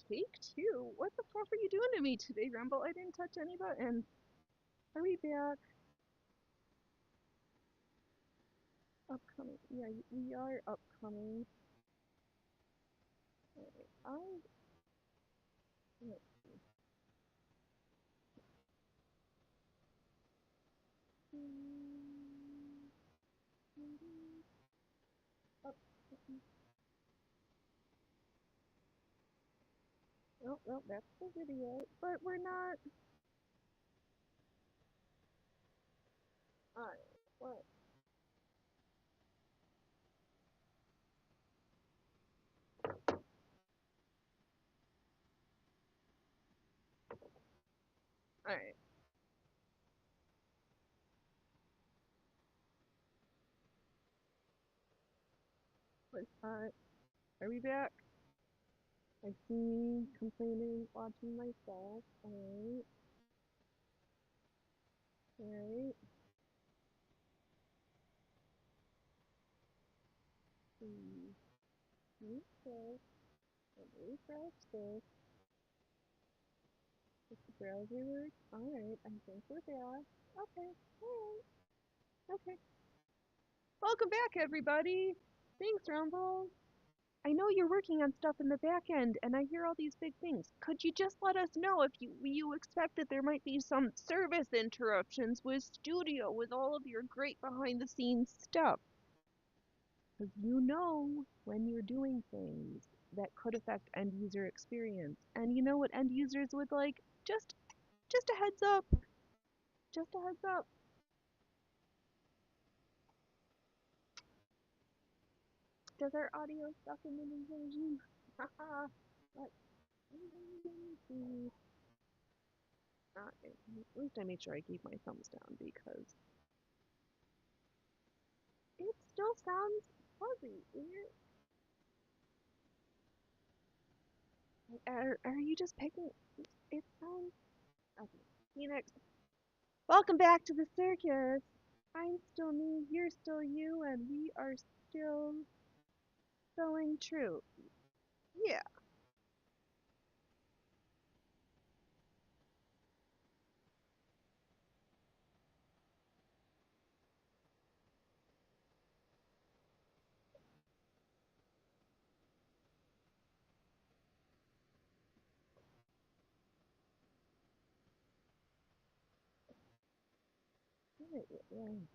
Take two? What the fuck are you doing to me today, Rumble? I didn't touch any buttons. Are we back? Upcoming. Yeah, we are upcoming. Alright, let's see. Up. Oh, well, that's the video. But we're not. Alright, what? Alright. What's hot? Are we back? I see me complaining, watching myself. Alright. Alright. See. Refresh. And refresh this. If the browser works. Alright, I think we're back. Okay. Alright. Okay. Welcome back, everybody! Thanks, Rumble! I know you're working on stuff in the back end, and I hear all these big things. Could you just let us know if you expect that there might be some service interruptions with Studio, with all of your great behind-the-scenes stuff? Because you know when you're doing things that could affect end-user experience. And you know what end users would like? Just a heads up. Just a heads up. Does our audio stuck in the new version? Haha. Let's see. At least I made sure I gave my thumbs down because it still sounds fuzzy. Are you just picking? It sounds. Okay. Phoenix, welcome back to the circus. I'm still me, you're still you, and we are still spelling true. Yeah. Right.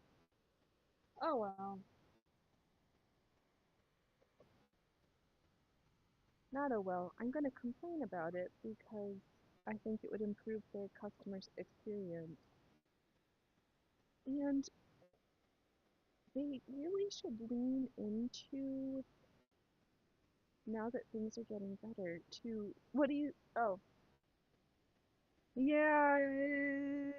Oh well. Not oh well. I'm gonna complain about it because I think it would improve the customer's experience. And they really should lean into, now that things are getting better, to, what do you, oh, yay!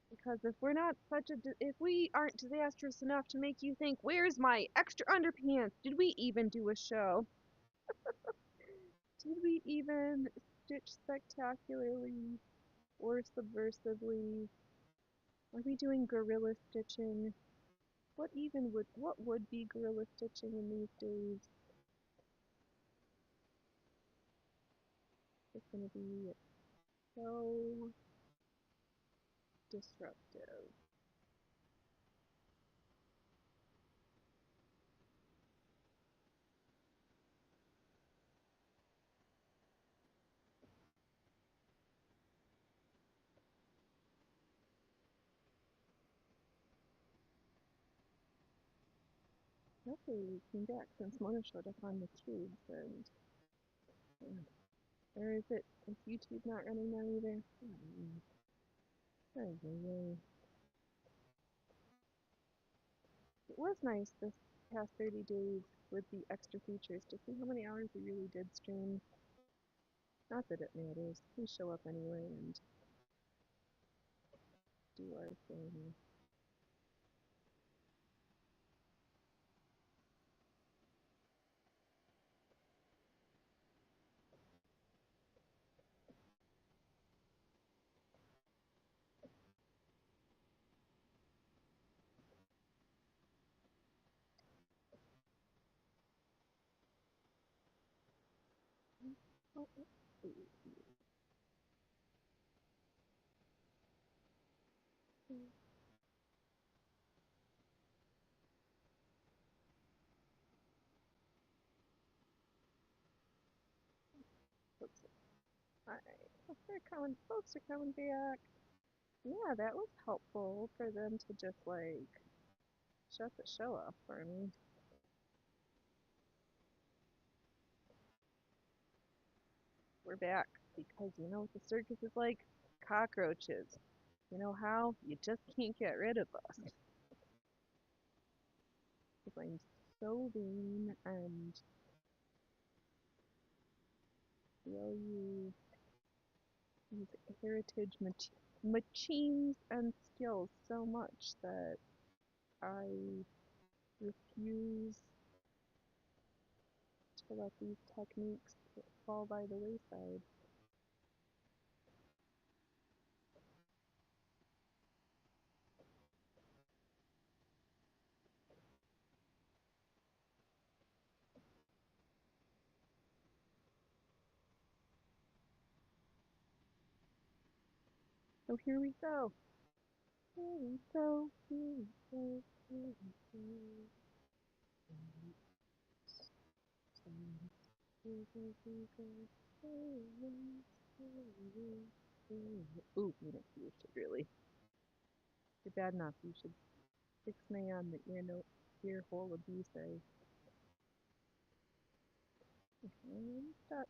Because if we aren't disastrous enough to make you think, where's my extra underpants? Did we even do a show? Did we even stitch spectacularly or subversively? Are we doing gorilla stitching? What would be gorilla stitching in these days? It's gonna be so disruptive. Hopefully we came back since Mona showed up on the tubes and or is YouTube not running now either? Oh, it was nice this past 30 days with the extra features to see how many hours we really did stream. Not that it matters. We show up anyway and do our thing. Oh, let's see. Alright, folks are coming back. Yeah, that was helpful for them to just like shut the show off for me. We're back because you know what the circus is like? Cockroaches. You know how? You just can't get rid of us. Because I'm so vain and will use these heritage machines and skills so much that I refuse to let these techniques fall by the wayside. So here we go. Here we go. Here we go. Here we go. Ooh, you know, you should really. You're bad enough. You should fix me on the ear hole abuse. I'm stuck.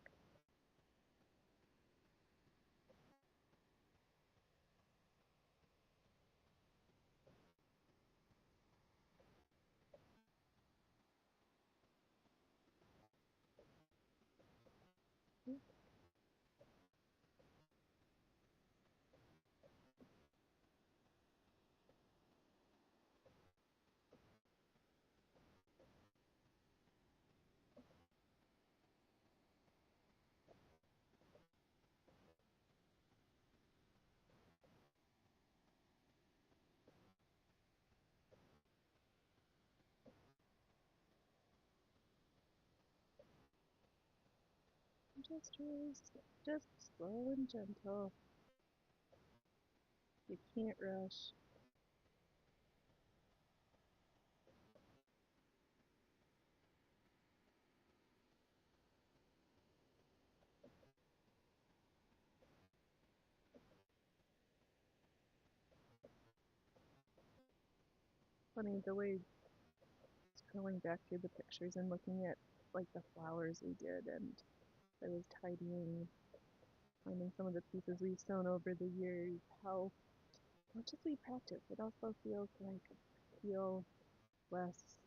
Just slow and gentle. You can't rush. Funny the way scrolling back through the pictures and looking at like the flowers we did, and I was tidying, finding some of the pieces we've sewn over the years, how much as we practice, it also feels like I feel less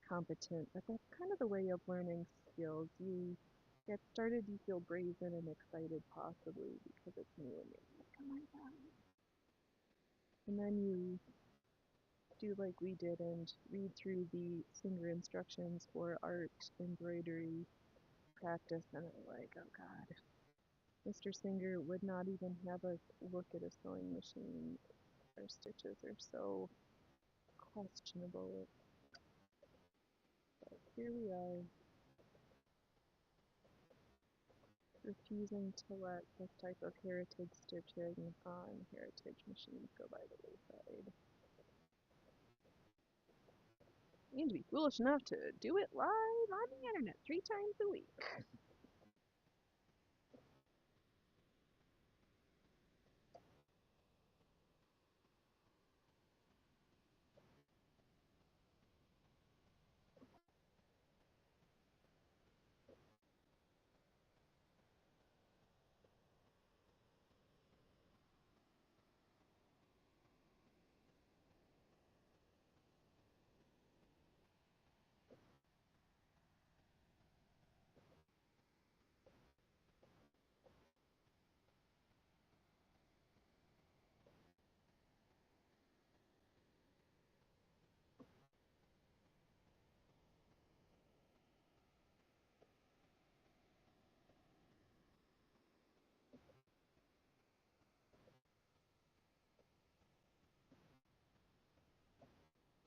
competent. But that's kind of the way of learning skills. You get started, you feel brazen and excited possibly because it's new and you're like, oh my god. And then you do like we did and read through the Singer instructions for art, embroidery, practice, and I'm like, oh god. Mr. Singer would not even have us look at a sewing machine. Our stitches are so questionable. But here we are, refusing to let this type of heritage stitching on heritage machines go by the wayside. And to be foolish enough to do it live on the internet 3 times a week.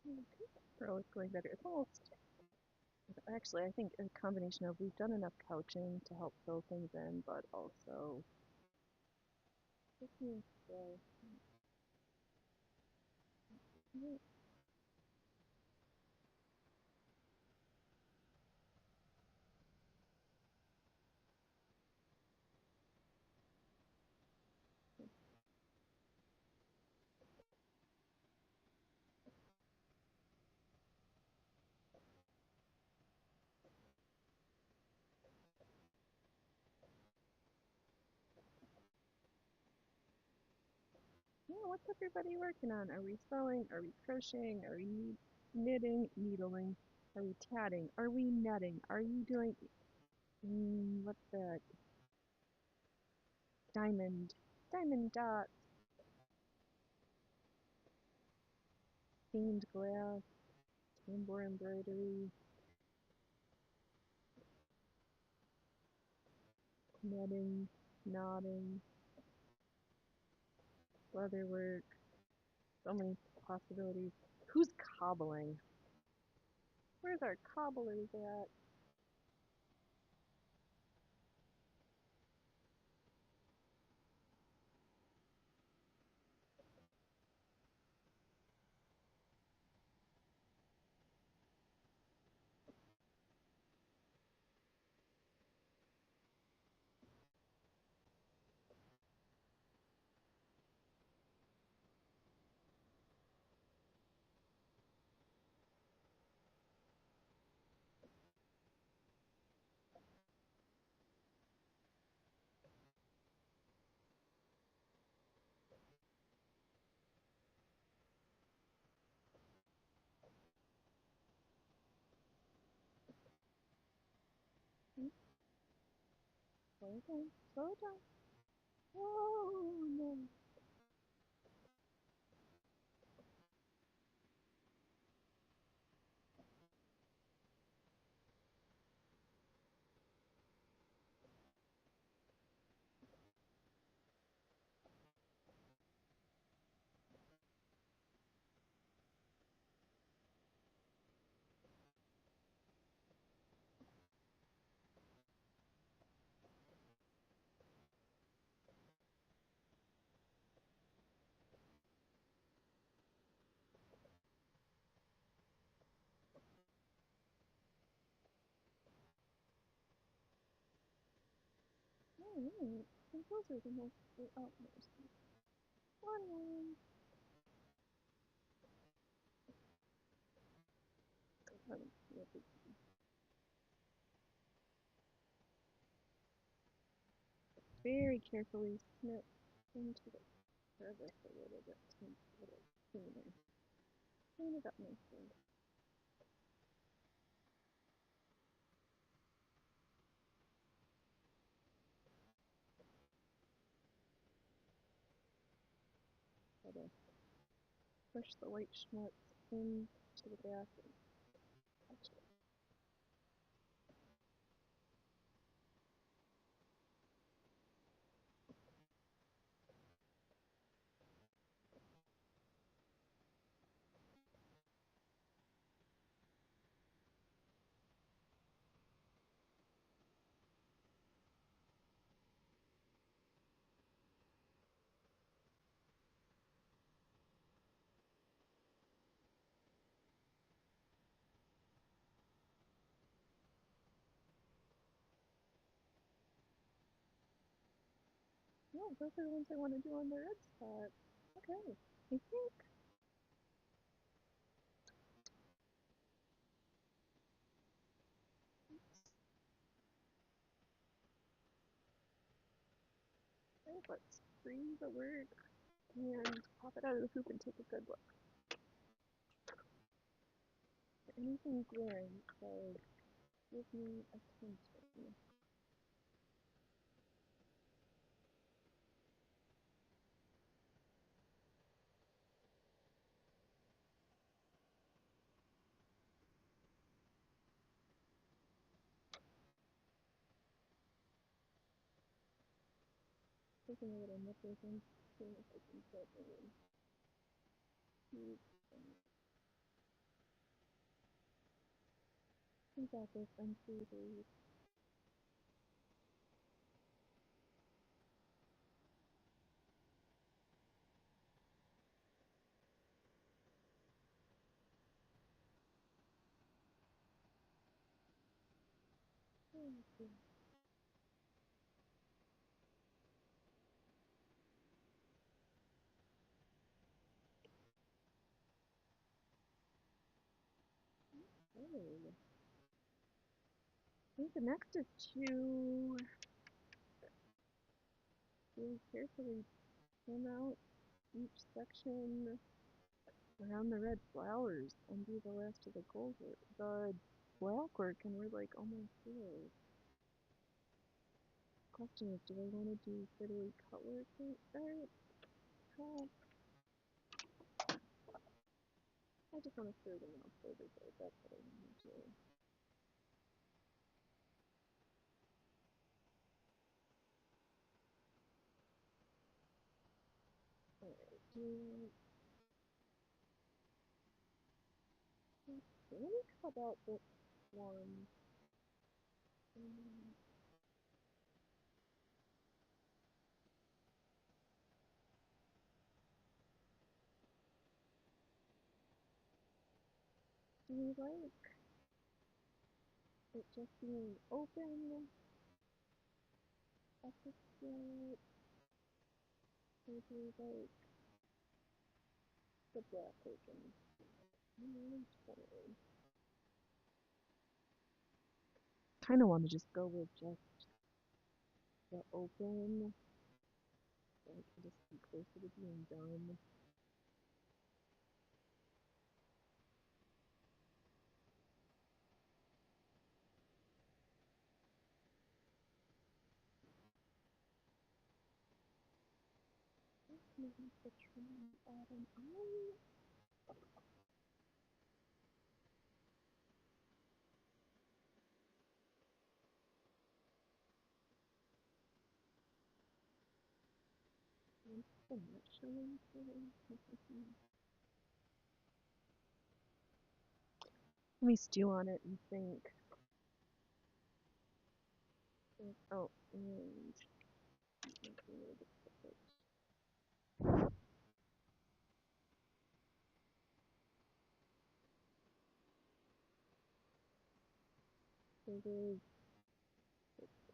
Okay, row is going better. It's almost Actually, I think a combination of we've done enough couching to help fill things in, but also this means so. Yeah, what's everybody working on? Are we sewing? Are we crocheting? Are we knitting, needling? Are we tatting? Are we netting? Are you doing what's that? Diamond dot, stained glass, tambour embroidery, netting, knotting, leatherwork. So many possibilities. Who's cobbling? Where's our cobblers at? Hmm, slow down, slow down. Oh no. Alright, I think those are the most. Oh, there's one more. Let me see if it's very carefully snip into the crevice a little bit to make it a little cleaner. Clean it up nicely. Try to push the white schmutz into the back and touch it. No, those are the ones I want to do on the red spot. Okay, I think let's free the work and pop it out of the hoop and take a good look. Anything glaring says, give me attention. Taking a little nippers and seeing if I can get any huge things. You got this, I'm sweetie. Thank you. Okay. I think the next is to really carefully trim out each section around the red flowers and do the rest of the gold work, the black work, and we're like almost there. Question is, do I want to do fiddly cut work or how? I just want to throw them out further though, that's what I want to do. Alright, let me cut out this one. Um, do we like it just being open at this point? Or do we like the black open? Totally. Kind of want to just go with just the open, so I can just be closer to being done. Maybe the trim bottom eye. And the not showing through. Let me stew on it and think. Oh, and so there's,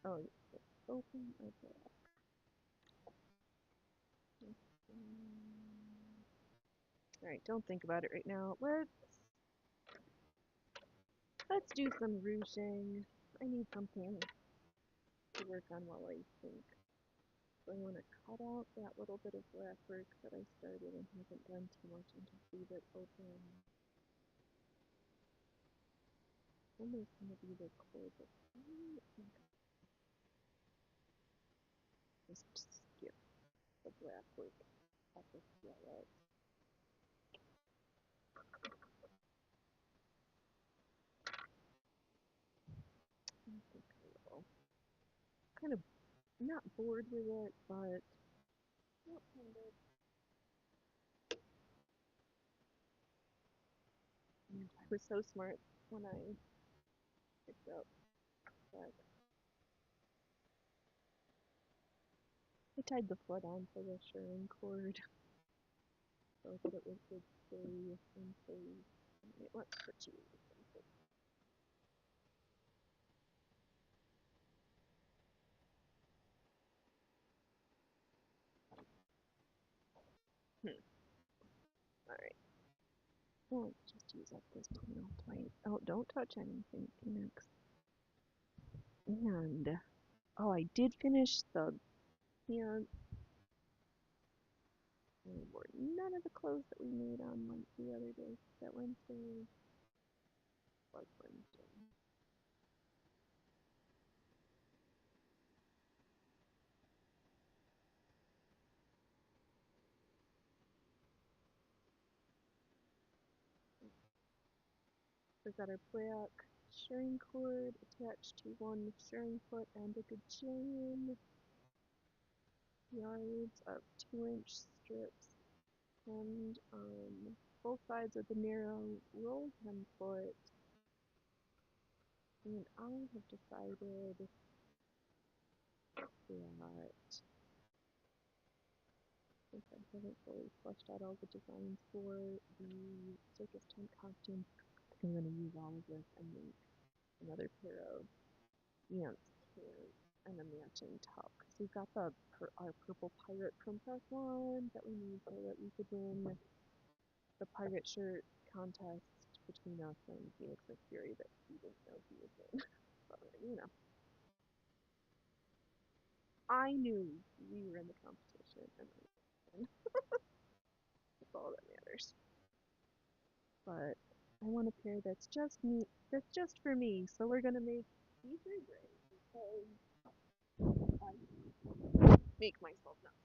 oh, it's open or black. Alright, don't think about it right now. Let's do some ruching. I need something to work on while I think. So I want to cut out that little bit of black work that I started and haven't done too much and just leave it open. Almost going to be the core, but I think just skip the black work at the yellow. I think I will. Kind of not bored with it, but not kind of. I was so smart when I picked up that. I tied the foot onto the shirring cord so that it would stay in place. Alright, let's put you in place. Alright. Well, just use up this panel twice. Oh, don't touch anything, Phoenix. And, oh, I did finish the pants. And wore none of the clothes that we made on like the other day, that Wednesday. Was Wednesday. We've got our black shirring cord attached to one shirring foot and a gajillion yards of 2-inch strips, and both sides of the narrow roll hem foot And I have decided that since I haven't fully fleshed out all the designs for the circus tent costume, I'm going to use all of this and make another pair of pants and a matching top. Because we've got our purple pirate princess one that we need so that we could win the pirate shirt contest between us and Phoenix Fury that he didn't know he was in. But, I knew we were in the competition and I won. That's all that matters. But I want a pair that's just me, that's just for me. So we're gonna make these are gray because I make myself nuts.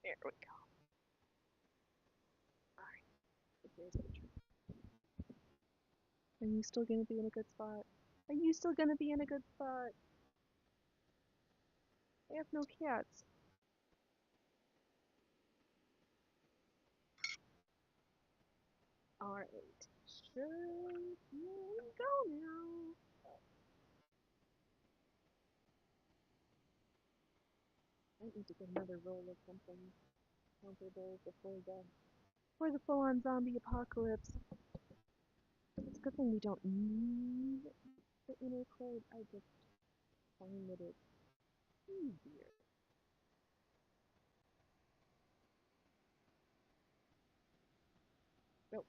There we go. Alright, so here's the trick. Are you still gonna be in a good spot? Are you still gonna be in a good spot? I have no cats. Alright, sure, here we go now. I need to get another roll of something comfortable before the full-on zombie apocalypse. It's a good thing we don't need the inner code. I just find that it's easier. Nope.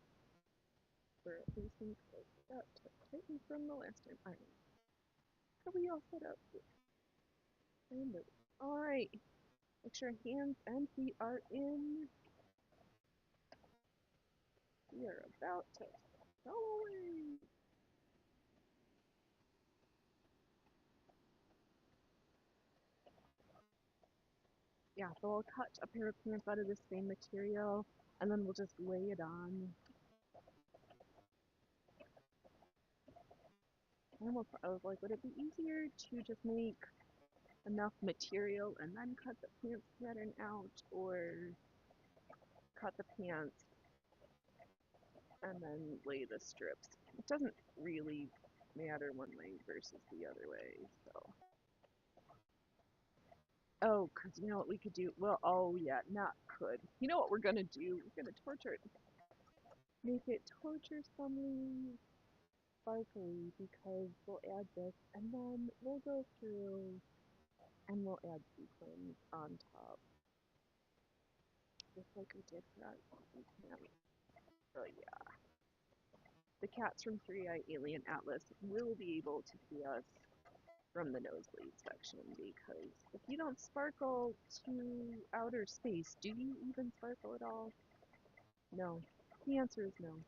We're at least in code. That tightened from the last time. Alright. Are we all set up? And alright. Make sure hands and feet are in. We are about to go away. Yeah, so I'll cut a pair of pants out of the same material and then we'll just lay it on. I was like, would it be easier to just make enough material and then cut the pants pattern out, or cut the pants and then lay the strips? It doesn't really matter one way versus the other way, so. Oh, because you know what we could do? Well, oh yeah, not could. You know what we're gonna do? We're gonna torture it. Make it torturesomely sparkly because we'll add this and then we'll go through and we'll add sequins on top. Just like we did for our camp. So yeah. The cats from Three Eye Alien Atlas will be able to see us from the nosebleed section because if you don't sparkle to outer space, do you even sparkle at all? No. The answer is no.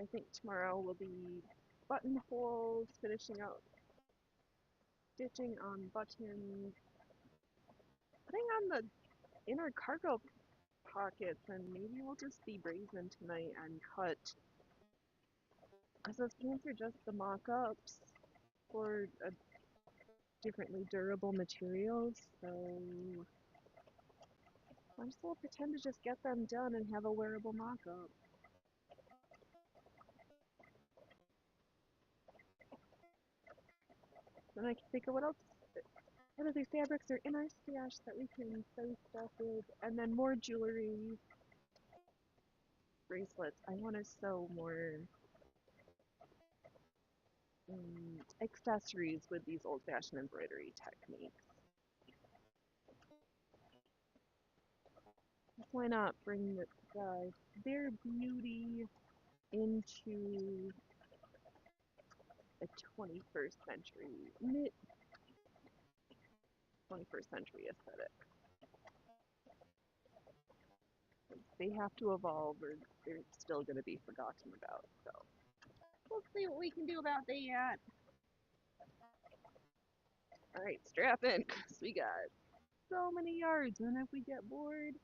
I think tomorrow will be buttonholes, finishing out stitching on buttons, putting on the inner cargo pockets, and maybe we'll just be brazen tonight and cut, because those pants are just the mock-ups for differently durable materials, so I just will pretend to just get them done and have a wearable mock-up. Then I can think of what other fabrics are in our stash that we can sew stuff with, and then more jewelry, bracelets. I want to sew more accessories with these old-fashioned embroidery techniques. Why not bring their beauty into a 21st century, mid 21st century aesthetic? They have to evolve or they're still going to be forgotten about, so we'll see what we can do about that. Alright, strap in, because we got so many yards, and if we get bored,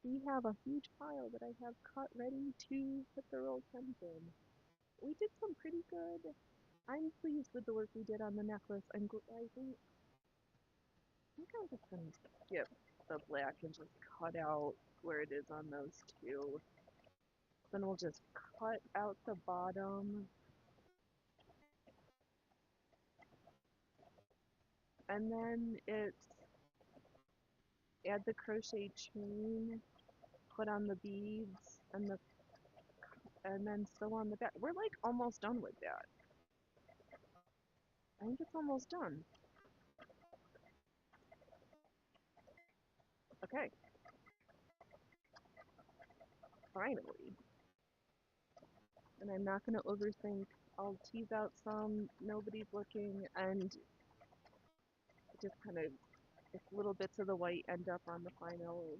we have a huge pile that I have cut ready to put the roll tent in. We did some pretty good. I'm pleased with the work we did on the necklace. I think I'm just gonna skip the black and just cut out where it is on those two. Then we'll just cut out the bottom. And then it's add the crochet chain, put on the beads, and then sew on the back. We're like almost done with that. I think it's almost done. Okay, finally. And I'm not going to overthink. I'll tease out some, nobody's looking, and just kind of, if little bits of the white end up on the final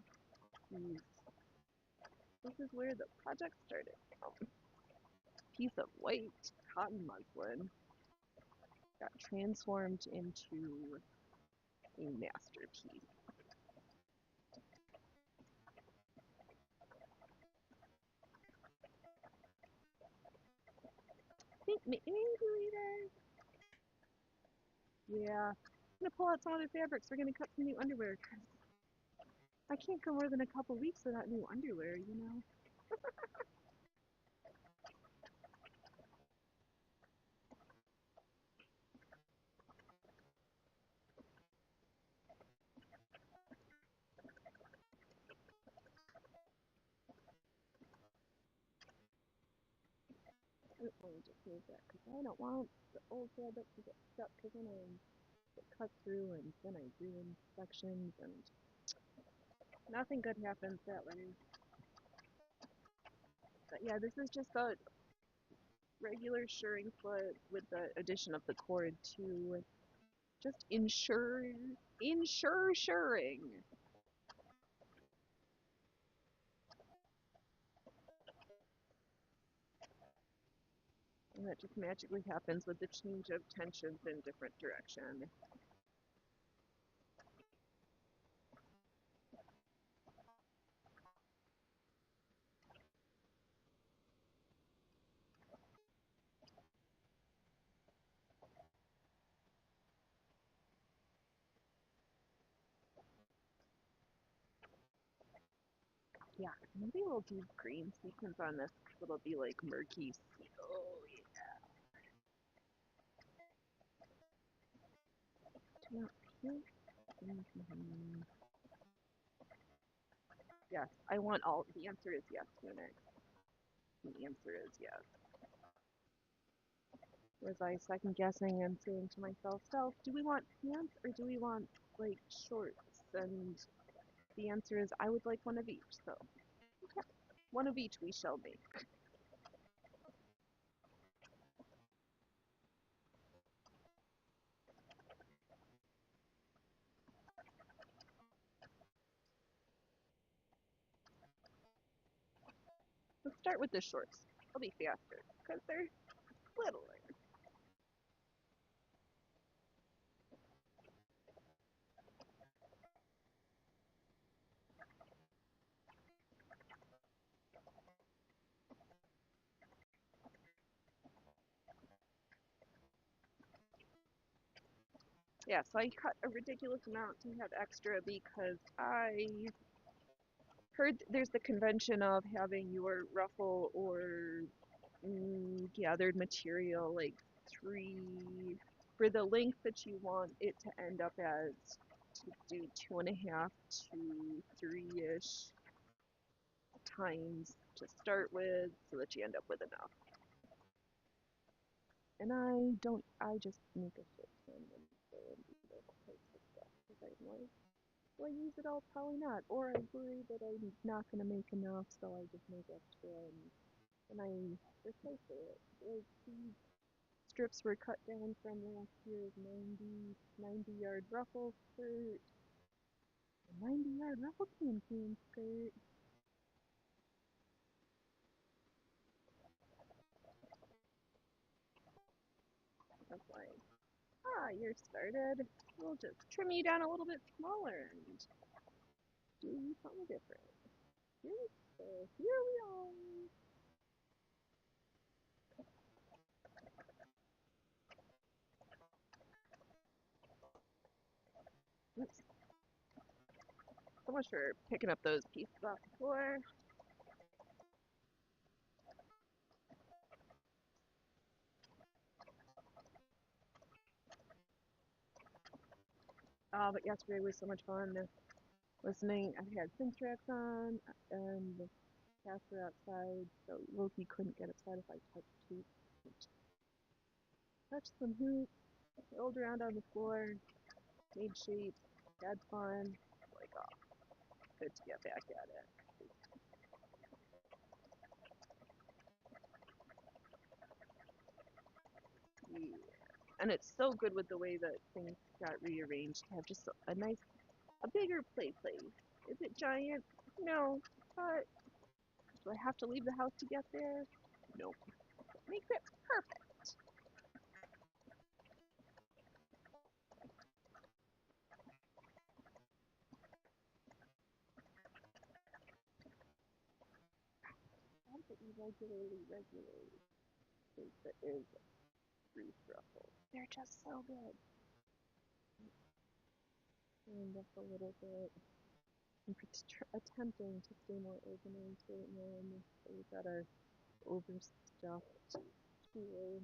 piece. This is where the project started. Piece of white cotton muslin got transformed into a masterpiece. I think maybe later. Yeah. I'm gonna pull out some other fabrics. We're gonna cut some new underwear. I can't go more than a couple weeks without new underwear, you know? Let me just move that because I don't want the old fabric to get stuck because then I get cut through and then I ruin sections and nothing good happens that way. But yeah, this is just a regular shirring foot with the addition of the cord to just ensure shirring. And that just magically happens with the change of tensions in different direction. Yeah, maybe we'll do green sequins on this because it'll be like murky. Oh, yeah. Not pink. Mm-hmm. Yes, I want all. The answer is yes, Phoenix. The answer is yes. Was I second guessing and saying to myself, Self, do we want pants or do we want like shorts? And the answer is I would like one of each. So okay. One of each we shall make. Let's start with the shorts. They'll be faster because they're littler. Yeah, so I cut a ridiculous amount to have extra because I heard there's the convention of having your ruffle or gathered material like three for the length that you want it to end up as to do 2.5 to 3-ish times to start with so that you end up with enough. And I just make a shit ton and go and do those types of stuff because I'm like, do I use it all? Probably not. Or I worry that I'm not going to make enough, so I just make extra and I recycle it. Like these strips were cut down from last year's 90-yard ruffle skirt, a 90-yard ruffle campaign skirt. I was like, you're started. We'll just trim you down a little bit smaller and do something different. So here we are. Oops. much for picking up those pieces off the floor. But yesterday was so much fun listening. I had synth tracks on, and the cats were outside, so Loki couldn't get upset if I touched some hoops, rolled around on the floor, made shapes, had fun. Like, oh, good to get back at it. Yeah. And it's so good with the way that things got rearranged to have just a bigger play place. Is it giant? No. But do I have to leave the house to get there? Nope. Makes it perfect. How to regularly is Bruce Ruffles. They're just so good. And up a little bit. I'm attempting to stay more organized right now. So we've got our overstuffed tool.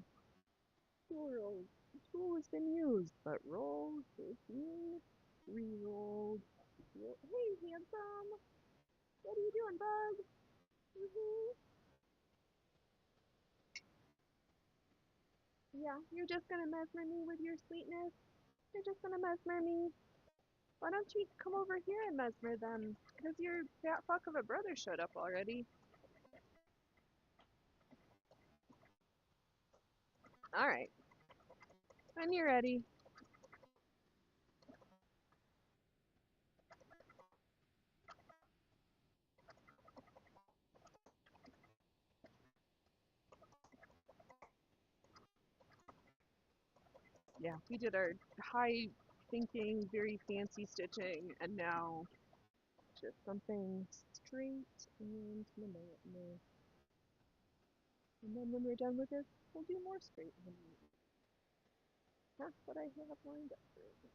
Tool has been used, but roll is being re-rolled. Hey, handsome! What are you doing, bug? Yeah, you're just gonna mesmer me with your sweetness? You're just gonna mesmer me? Why don't you come over here and mesmer them? Because your fat fuck of a brother showed up already. Alright. When you're ready. Yeah, we did our high thinking, very fancy stitching, and now just something straight and monotonous. And then when we're done with this, we'll do more straight and monotonous. That's what I have lined up for you.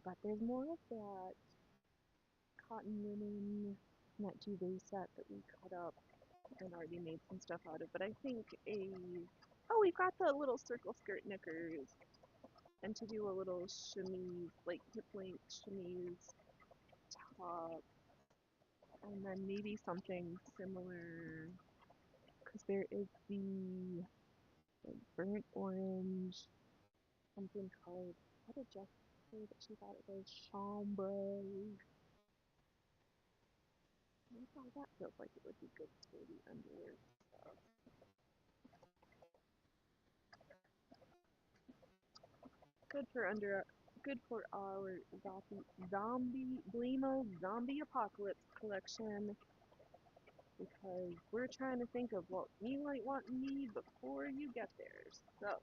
But there's more of that cotton linen, that duvet set that we cut up and already made some stuff out of. But I think oh, we've got the little circle skirt knickers, and to do a little chemise, like hip length chemise top, and then maybe something similar, because there is the like, burnt orange, something called, what did Jess say that she thought it was? Chambray. I thought that feels like it would be good for the underwear stuff. Good for our zombie Blemo zombie apocalypse collection, because we're trying to think of what you might want and need before you get there. So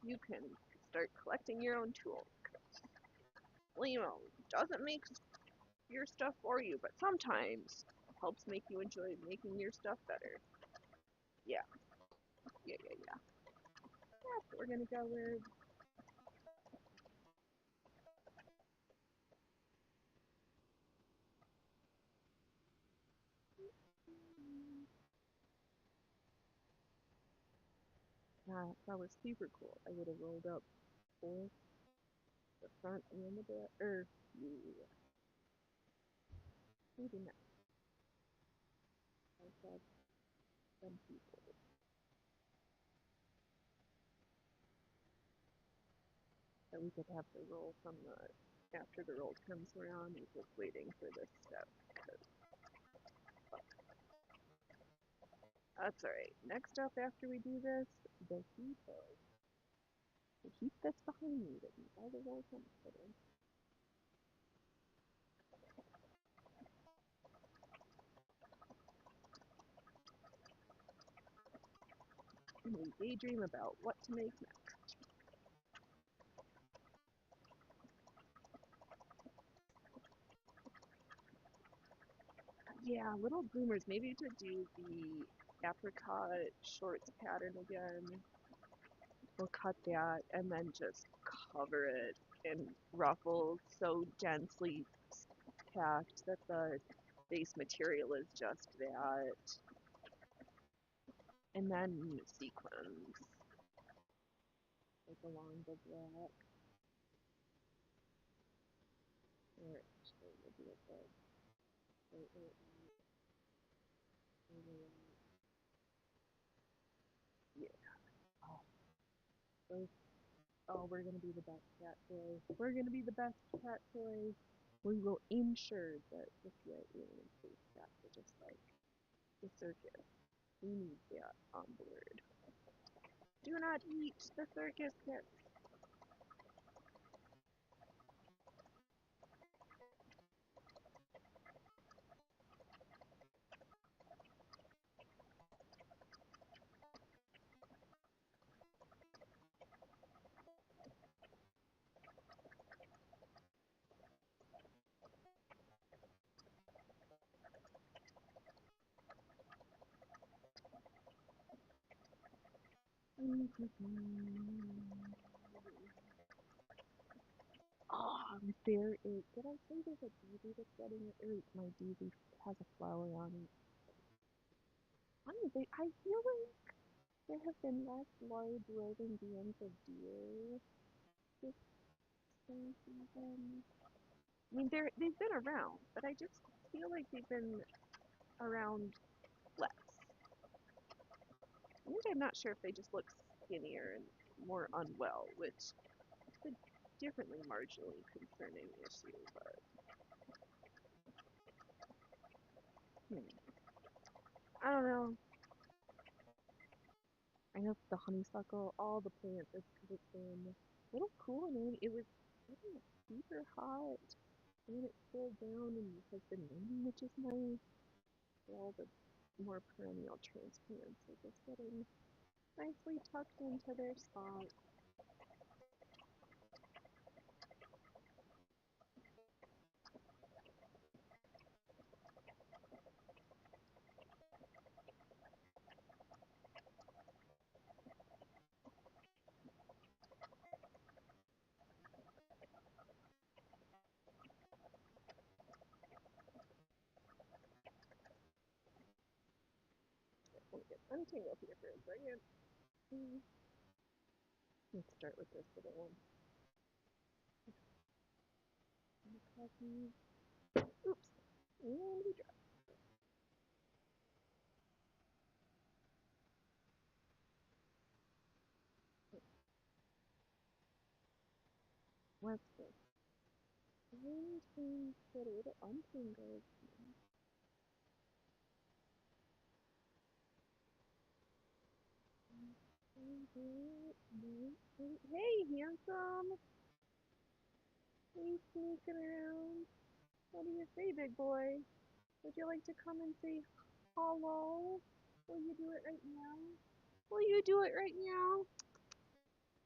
you can start collecting your own tools. Blemo doesn't make your stuff for you, but sometimes helps make you enjoy making your stuff better. Yeah, yeah. That's what we're gonna go with. Yeah, that was super cool. I would have rolled up both the front and the back. Yeah. Maybe not. I said some people. That we could have the roll from after the roll comes around, we're just waiting for this step. That's alright. Next up after we do this, the heap that's behind me that all the roll comes in. And we daydream about what to make next. Yeah, little bloomers. Maybe to do the apricot shorts pattern again. We'll cut that and then just cover it and ruffles so densely packed that the base material is just that. And then sequins, like along the black. Or actually, we'll do it the right way Yeah. Oh, those, oh, we're gonna be the best cat toy. We're gonna be the best cat toy. We will ensure that the alien space cats are just like the circus. We need that on board. Do not eat the circus cat. There is. Did I say there's a daisy that's getting it? Or my daisy has a flower on it. I feel like there have been less large roving bands of deer this spring season. I mean, they've been around, but I just feel like they've been around less. I think I'm not sure if they just look skinnier and more unwell, which is a differently marginally concerning issue, but I don't know. I know the honeysuckle, all the plants, it's because it's been a little cool and it wasn't super hot, and then it cooled down and it has been raining, which is nice. All the more perennial transplants are just getting nicely tucked into their spot. Let me get untangled here for a second. Let's start with this little one. Oops. And we drop. Let's go. Get a little untangled. Hey, handsome! Hey, sneaking around. What do you say, big boy? Would you like to come and say hello? Will you do it right now? Will you do it right now?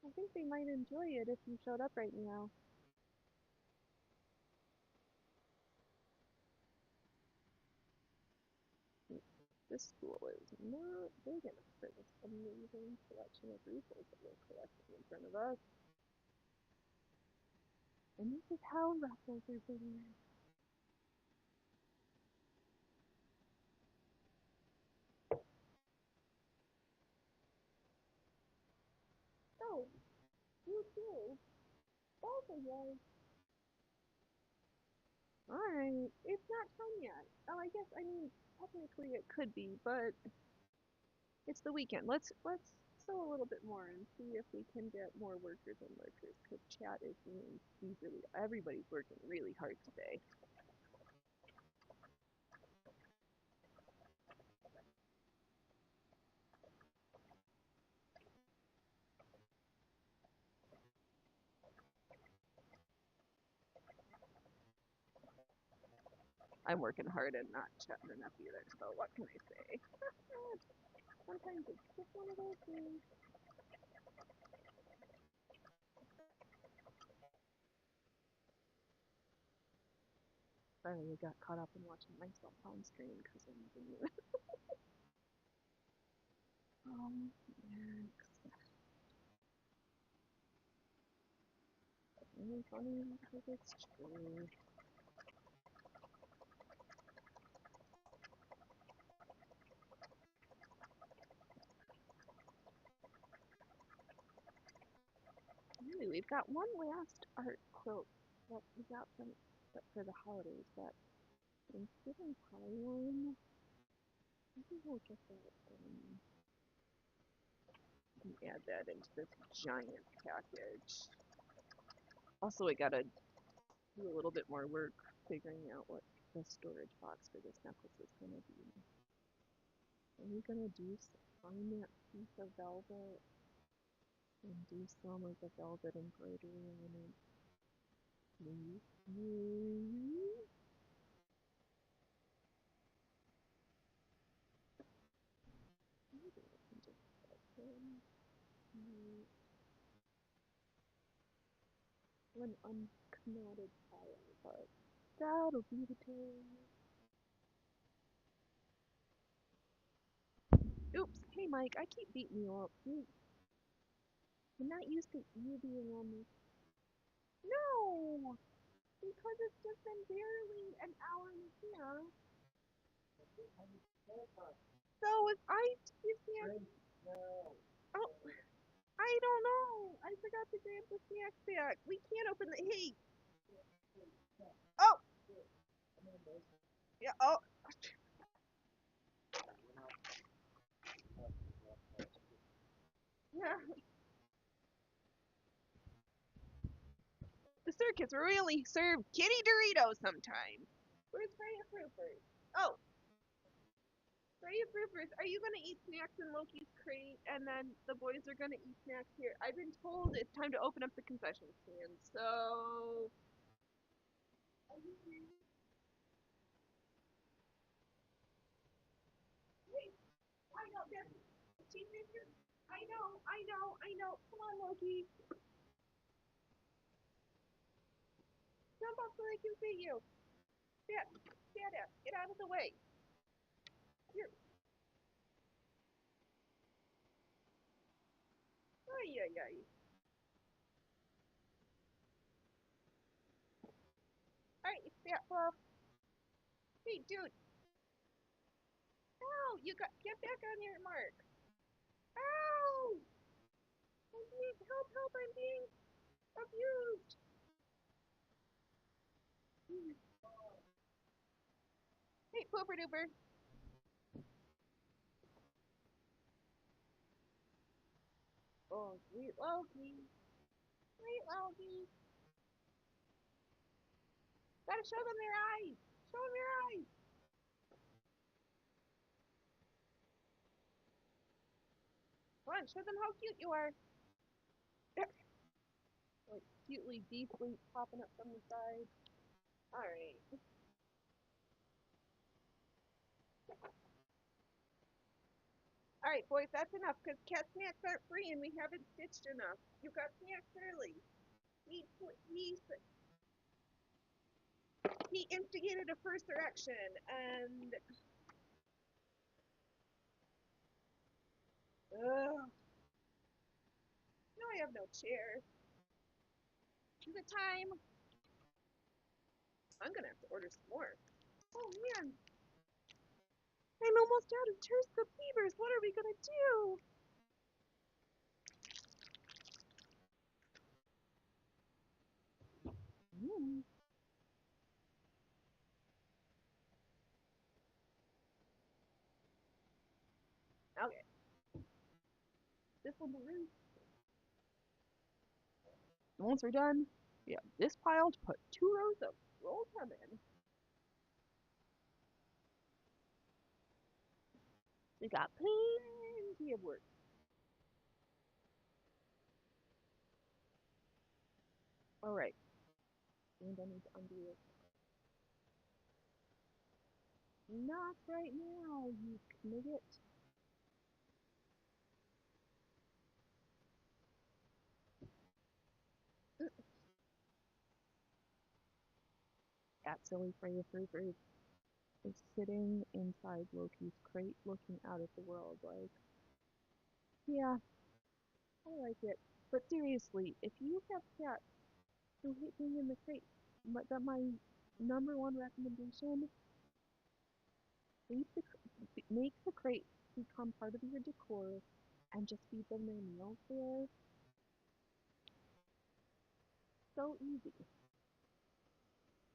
I think they might enjoy it if you showed up right now. This school is not big enough for this amazing collection of ruffles that we're collecting in front of us. And this is how ruffles are born. Oh, you too. Both of you. Alright, it's not time yet. Oh, I guess, I mean, technically it could be, but it's the weekend. Let's sew a little bit more and see if we can get more workers and lurkers, because chat is being, everybody's working really hard today. I'm working hard and not chatting enough either, so what can I say? Sometimes it's just one of those things. Sorry, I got caught up in watching myself on screen because I'm using you. Next. really funny because it's true. Really, we've got one last art quilt that we got from for the holidays, that Thanksgiving pie one. Maybe we'll get that and add that into this giant package. Also, I gotta do a little bit more work figuring out what the storage box for this necklace is gonna be. Are we gonna find that piece of velvet and do some of the velvet embroidery on it? Please? Please? Maybe I can just an unknotted pile, but that'll be the day. Oops, hey Mike, I keep beating you up. I'm not used to you being on me. No! Because it's just been barely an hour and here. So if I give me oh, I don't know. I forgot to grab the snacks bag. We can't open the hey. Oh, yeah. Oh, yeah. The circus really served kitty Doritos sometime. Where's Freya Proofers? Oh, Freya Proofers, are you gonna eat snacks in Loki's crate, and then the boys are gonna eat snacks here? I've been told it's time to open up the concession stand, so. Wait, I know that's teenagers. I know. Come on, Loki. Jump up so they can see you. Stand up. Get out of the way. Here. Ay, ay, ay. Alright, you fat fluff. Hey, dude. Ow! Get back on your mark. Ow! Help, I'm being abused. Hey, pooper duper. Oh, sweet Loki. Sweet Loki. Gotta show them their eyes. Show them your eyes. Come on, show them how cute you are. Like, cutely deeply popping up from the side. Alright. Alright, boys, that's enough, because cat snacks aren't free and we haven't stitched enough. You got snacks early. He, he, he instigated a first erection, and ugh, no, I have no chair. The time. I'm gonna have to order some more. Oh man, I'm almost out of Terska Fevers. What are we gonna do? Mm. Okay, this one the roof. Once we're done, we have this pile to put 2 rows of rolled hem in. We got plenty of work. All right, and I need to undo it. Not right now, you kniggit. That silly Freya Fruit is sitting inside Loki's crate looking out at the world like, yeah, I like it. But seriously, if you have cats, I hate being in the crate. But my number one recommendation: make the crate become part of your decor, and just feed them their meals there. So easy.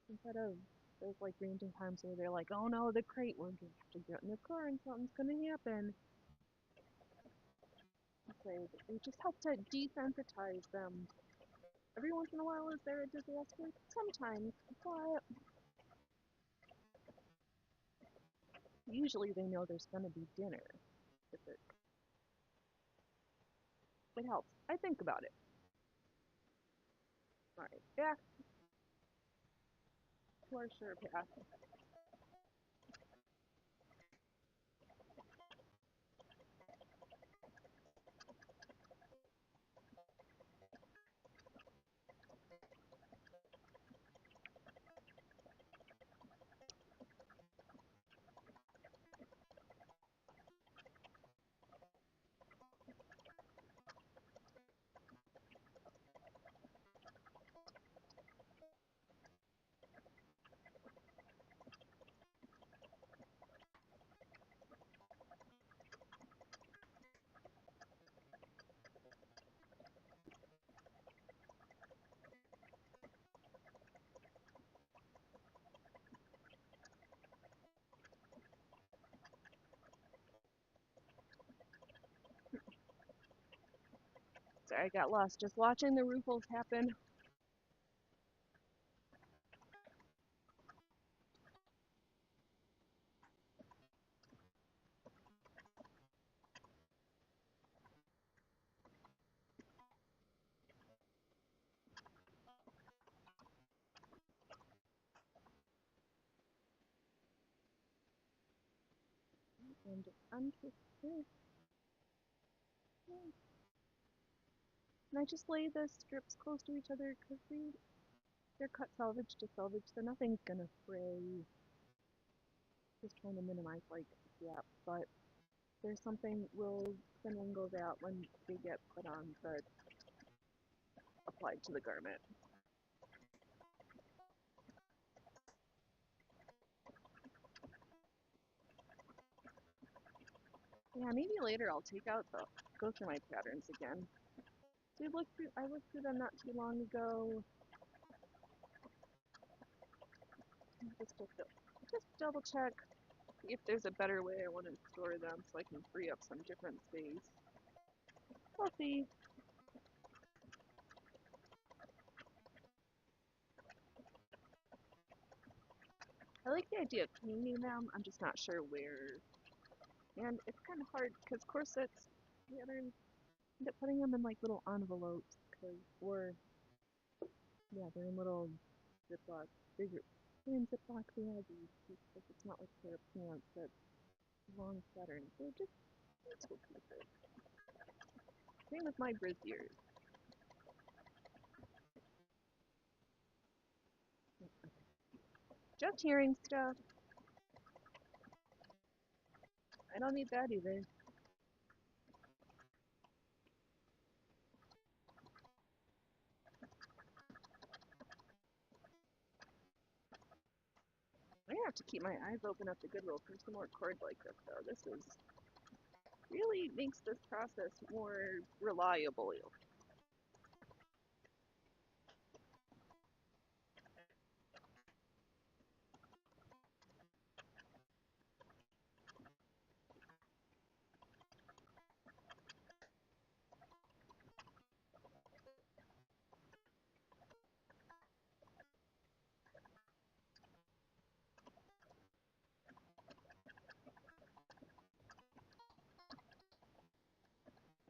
Instead of those like random times where they're like, "Oh no, the crate! We're gonna have to get in the car and something's gonna happen." Okay, we just have to desensitize them. Every once in a while, is there a disaster? Sometimes, but usually they know there's gonna be dinner. If it helps. I think about it. All right, back to our sure path. Sorry, I got lost just watching the Rufles happen. And unkissed. And I just lay the strips close to each other because they're cut salvage to salvage, so nothing's gonna fray. Just trying to minimize like gaps, but there's something we'll finagle that when they get put on the applied to the garment. Yeah, maybe later I'll take out the go through my patterns again. I looked through them not too long ago. Just double check if there's a better way I want to store them so I can free up some different space. We'll see. I like the idea of hanging them. I'm just not sure where. And it's kind of hard because corsets patterns end up putting them in like little envelopes, or yeah, they're in little Ziploc, bigger, they're in Ziploc baggies because it's not like a pair of pants that's long pattern. They're just little pieces. Same with my brassiers. Just hearing stuff. I don't need that either. I have to keep my eyes open at the Goodwill for some more cord like this, though. This is really makes this process more reliable.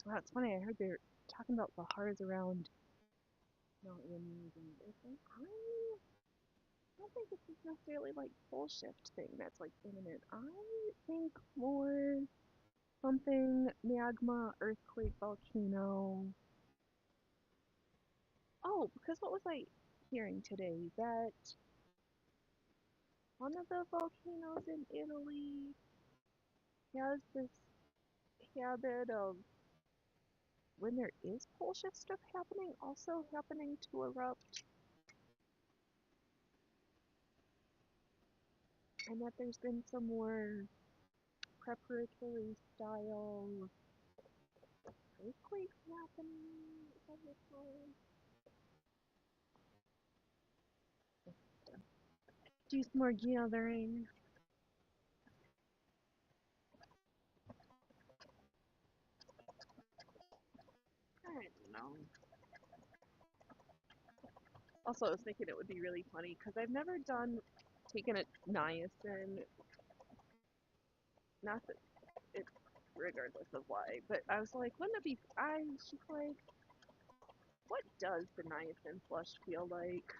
Wow, it's funny. I heard they're talking about Bahars around Mount Rainier, and I don't think this is necessarily like pole shift thing that's like imminent. I think more something magma, earthquake, volcano. Oh, because what was I hearing today? That one of the volcanoes in Italy has this habit of when there is pole shift stuff happening, also happening to erupt and that there's been some more preparatory style earthquakes happening several times. Do some more gathering. I don't know. Also, I was thinking it would be really funny because I've never done taken a niacin. Not that it's regardless of why, but I was like, wouldn't it be? I she's like, what does the niacin flush feel like?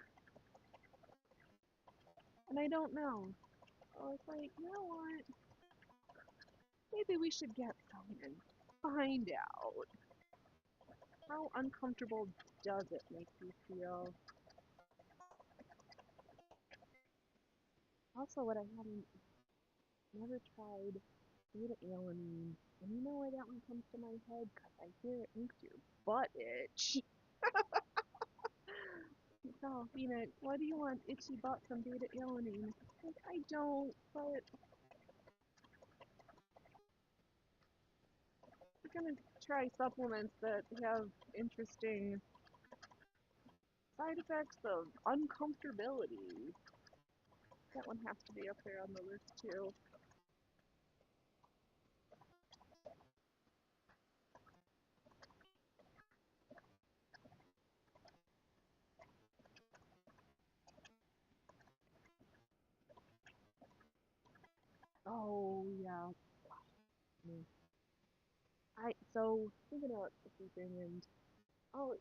And I don't know. I was like, you know what? Maybe we should get some and find out. How uncomfortable does it make you feel? Also, what I haven't never tried beta alanine. And you know why that one comes to my head? Because I hear it makes your butt itch. Oh, Peanut, why do you want itchy butt from beta alanine? Like, I don't, but we're gonna try supplements that have interesting side effects of uncomfortability. That one has to be up there on the list too. Oh yeah. Mm. So thinking about the sleeping and oh,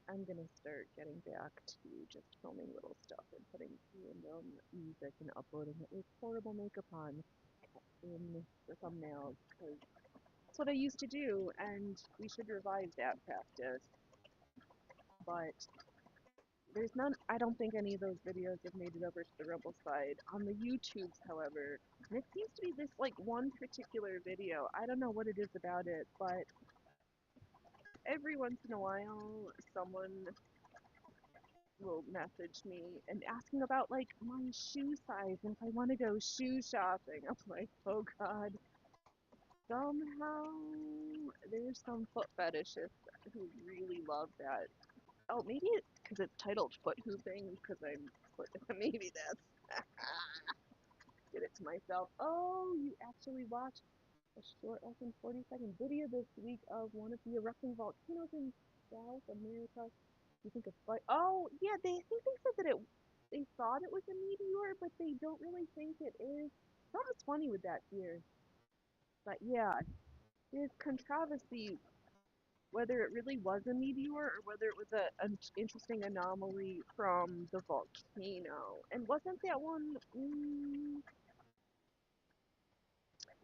I'm gonna start getting back to just filming little stuff and putting random music and uploading it with horrible makeup on in the thumbnails because that's what I used to do, and we should revive that practice. But there's none. I don't think any of those videos have made it over to the Rebel side. On the YouTubes, however, and it seems to be this like one particular video. I don't know what it is about it, but every once in a while, someone will message me and asking about like my shoe size and if I want to go shoe shopping. I'm like, oh god. Somehow there's some foot fetishists who really love that. Oh, maybe it's because it's titled foot hooping because I'm maybe that's did it to myself. Oh, you actually watched a short, less than 40-second video this week of one of the erupting volcanoes in South America. You think of like, oh yeah, they I think they said that they thought it was a meteor, but they don't really think it is. Something's funny with that here, but yeah, there's controversy whether it really was a meteor or whether it was an interesting anomaly from the volcano. And wasn't that one?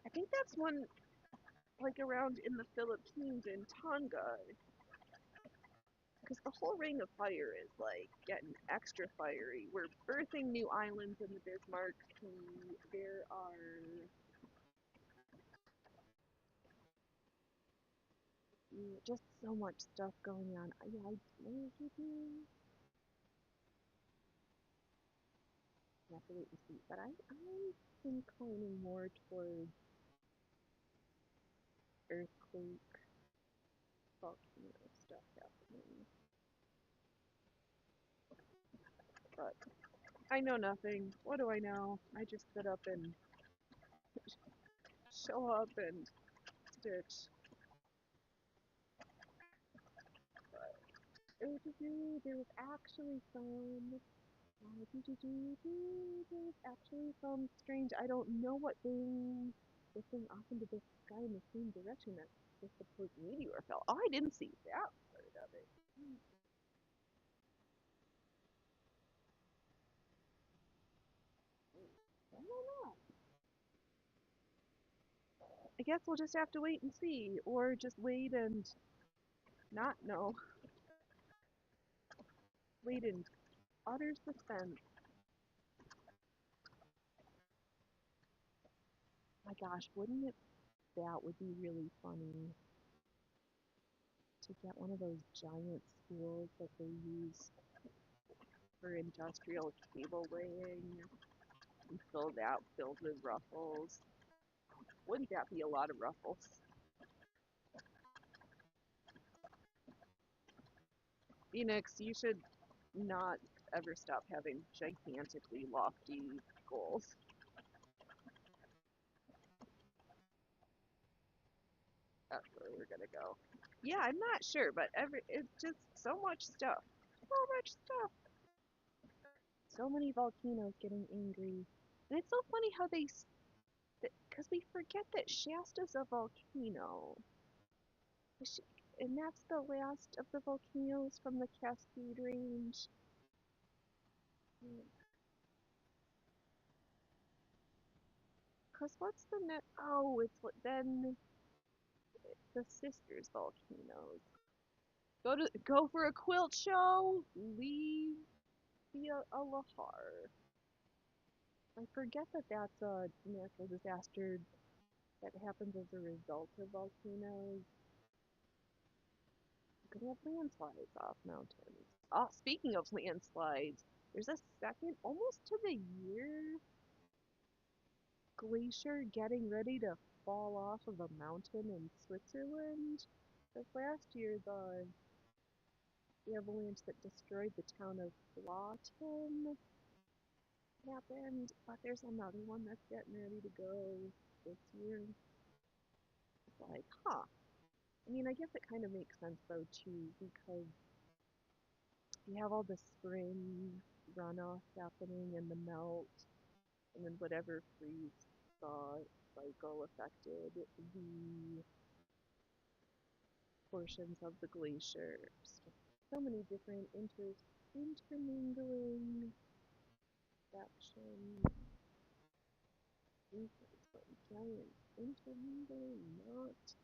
I think that's one like around in the Philippines in Tonga, because the whole Ring of Fire is like getting extra fiery. We're birthing new islands in the Bismarck Sea. There are just so much stuff going on. Yeah, I have to wait and see. But I'm inclining more towards earthquake, volcano stuff happening. But I know nothing. What do I know? I just sit up and show up and stitch. There was actually some. There was actually some strange. I don't know what thing. The thing off into the sky in the same direction that the supposed meteor fell. Oh, I didn't see that part of it. I don't know. I guess we'll just have to wait and see, or just wait and not know. Wait in utter suspense. My gosh, wouldn't it? That would be really funny to get one of those giant spools that they use for industrial cable laying. and fill that filled with ruffles. Wouldn't that be a lot of ruffles? Phoenix, you should not ever stop having gigantically lofty goals. That's where we're gonna go. Yeah, I'm not sure, but it's just so much stuff. So much stuff. So many volcanoes getting angry. And it's so funny how because we forget that Shasta's a volcano. And that's the last of the volcanoes from the Cascade Range. Cause what's the next? Oh, it's then the Sisters volcanoes. Go for a quilt show. Leave via a lahar. I forget that that's a natural disaster that happens as a result of volcanoes. You could have landslides off mountains. Oh, speaking of landslides, there's a second, almost to the year, glacier getting ready to fall off of a mountain in Switzerland. This last year, the avalanche that destroyed the town of Lawton happened, but there's another one that's getting ready to go this year. It's like, huh. I mean, I guess it kind of makes sense though too, because you have all the spring runoff happening and the melt, and then whatever freeze thaw cycle affected the portions of the glacier. So many different intermingling sections. Giant intermingling knot.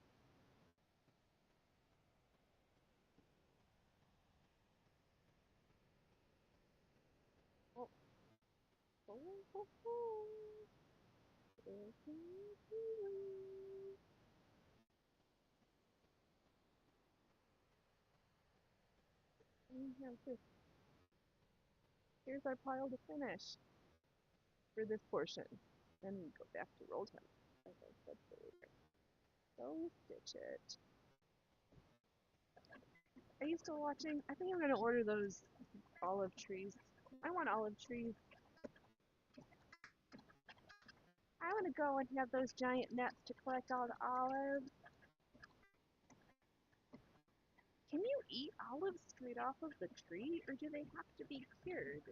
Oh, oh, oh, oh. We have this. Here's our pile to finish for this portion. Then we go back to roll time, as I said earlier. So stitch it. Are you still watching? I think I'm gonna order those olive trees. I want olive trees. I want to go and have those giant nets to collect all the olives. Can you eat olives straight off of the tree, or do they have to be cured?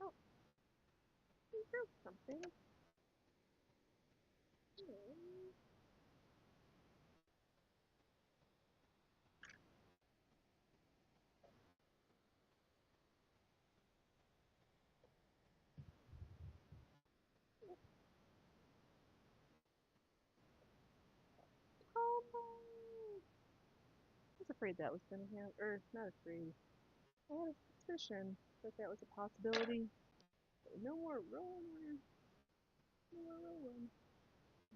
Oh, he broke something. Oh no! I was afraid that was gonna happen. Or, not afraid. I had a suspicion that that was a possibility. No more rolling. No more rolling.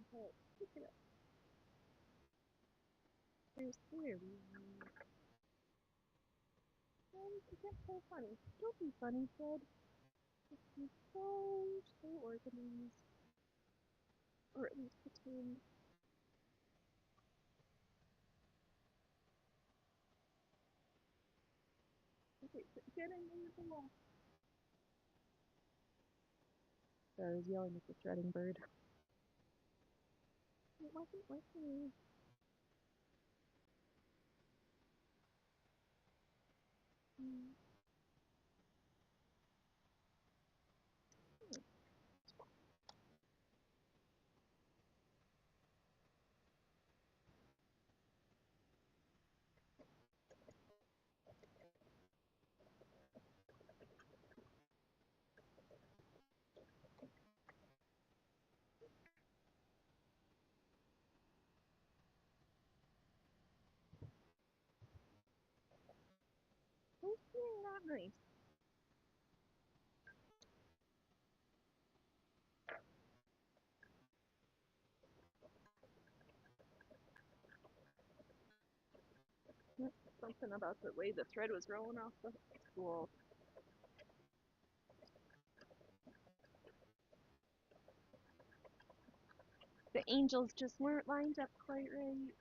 Okay, pick it up. There we go. That's so funny. Don't be funny, Fred. Just be so organized. Or at least pretend. Okay, get in there, the wall. So I was yelling at the shredding bird. It wasn't listening. Mm. Who's being not nice? Something about the way the thread was rolling off the spool. angels just weren't lined up quite right.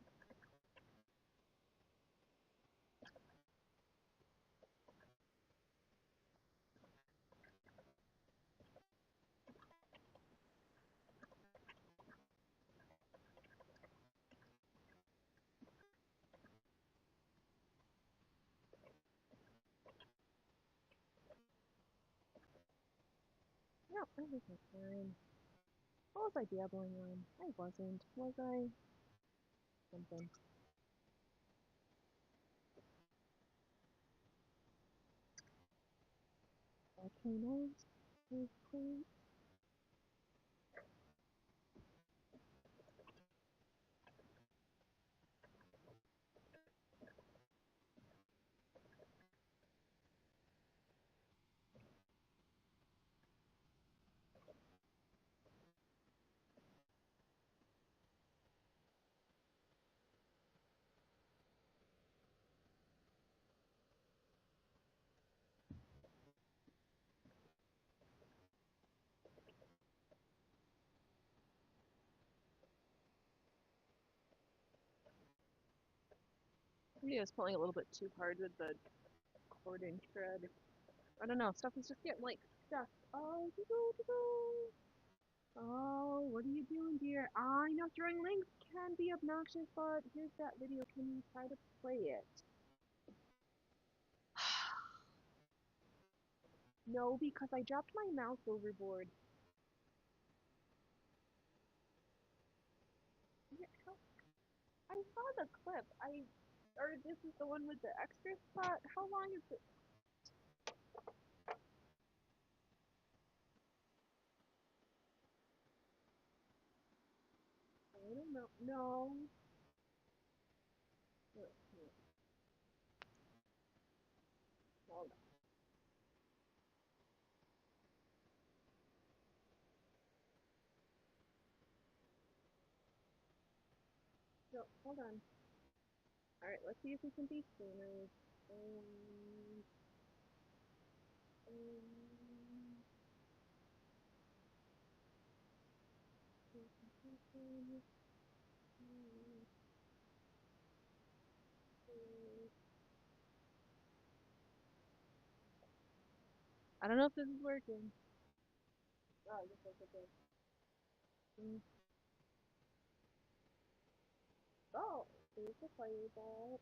No, everything's fine. What was I dabbling on? I wasn't. Was I? Something. Volcanoes? Earthquakes? Maybe I was pulling a little bit too hard with the cording thread. I don't know, stuff is just getting like stuck. Oh, oh, what are you doing, dear? I know throwing links can be obnoxious, but here's that video. Can you try to play it? No, because I dropped my mouse overboard. Yeah, I saw the clip. Or this is the one with the extra spot. How long is it? I don't know. No. Hold on. No, hold on. All right, let's see if we can be sooner. Um, um, I don't know if this is working. Oh, this is okay. Mm. Oh, there's a fireball.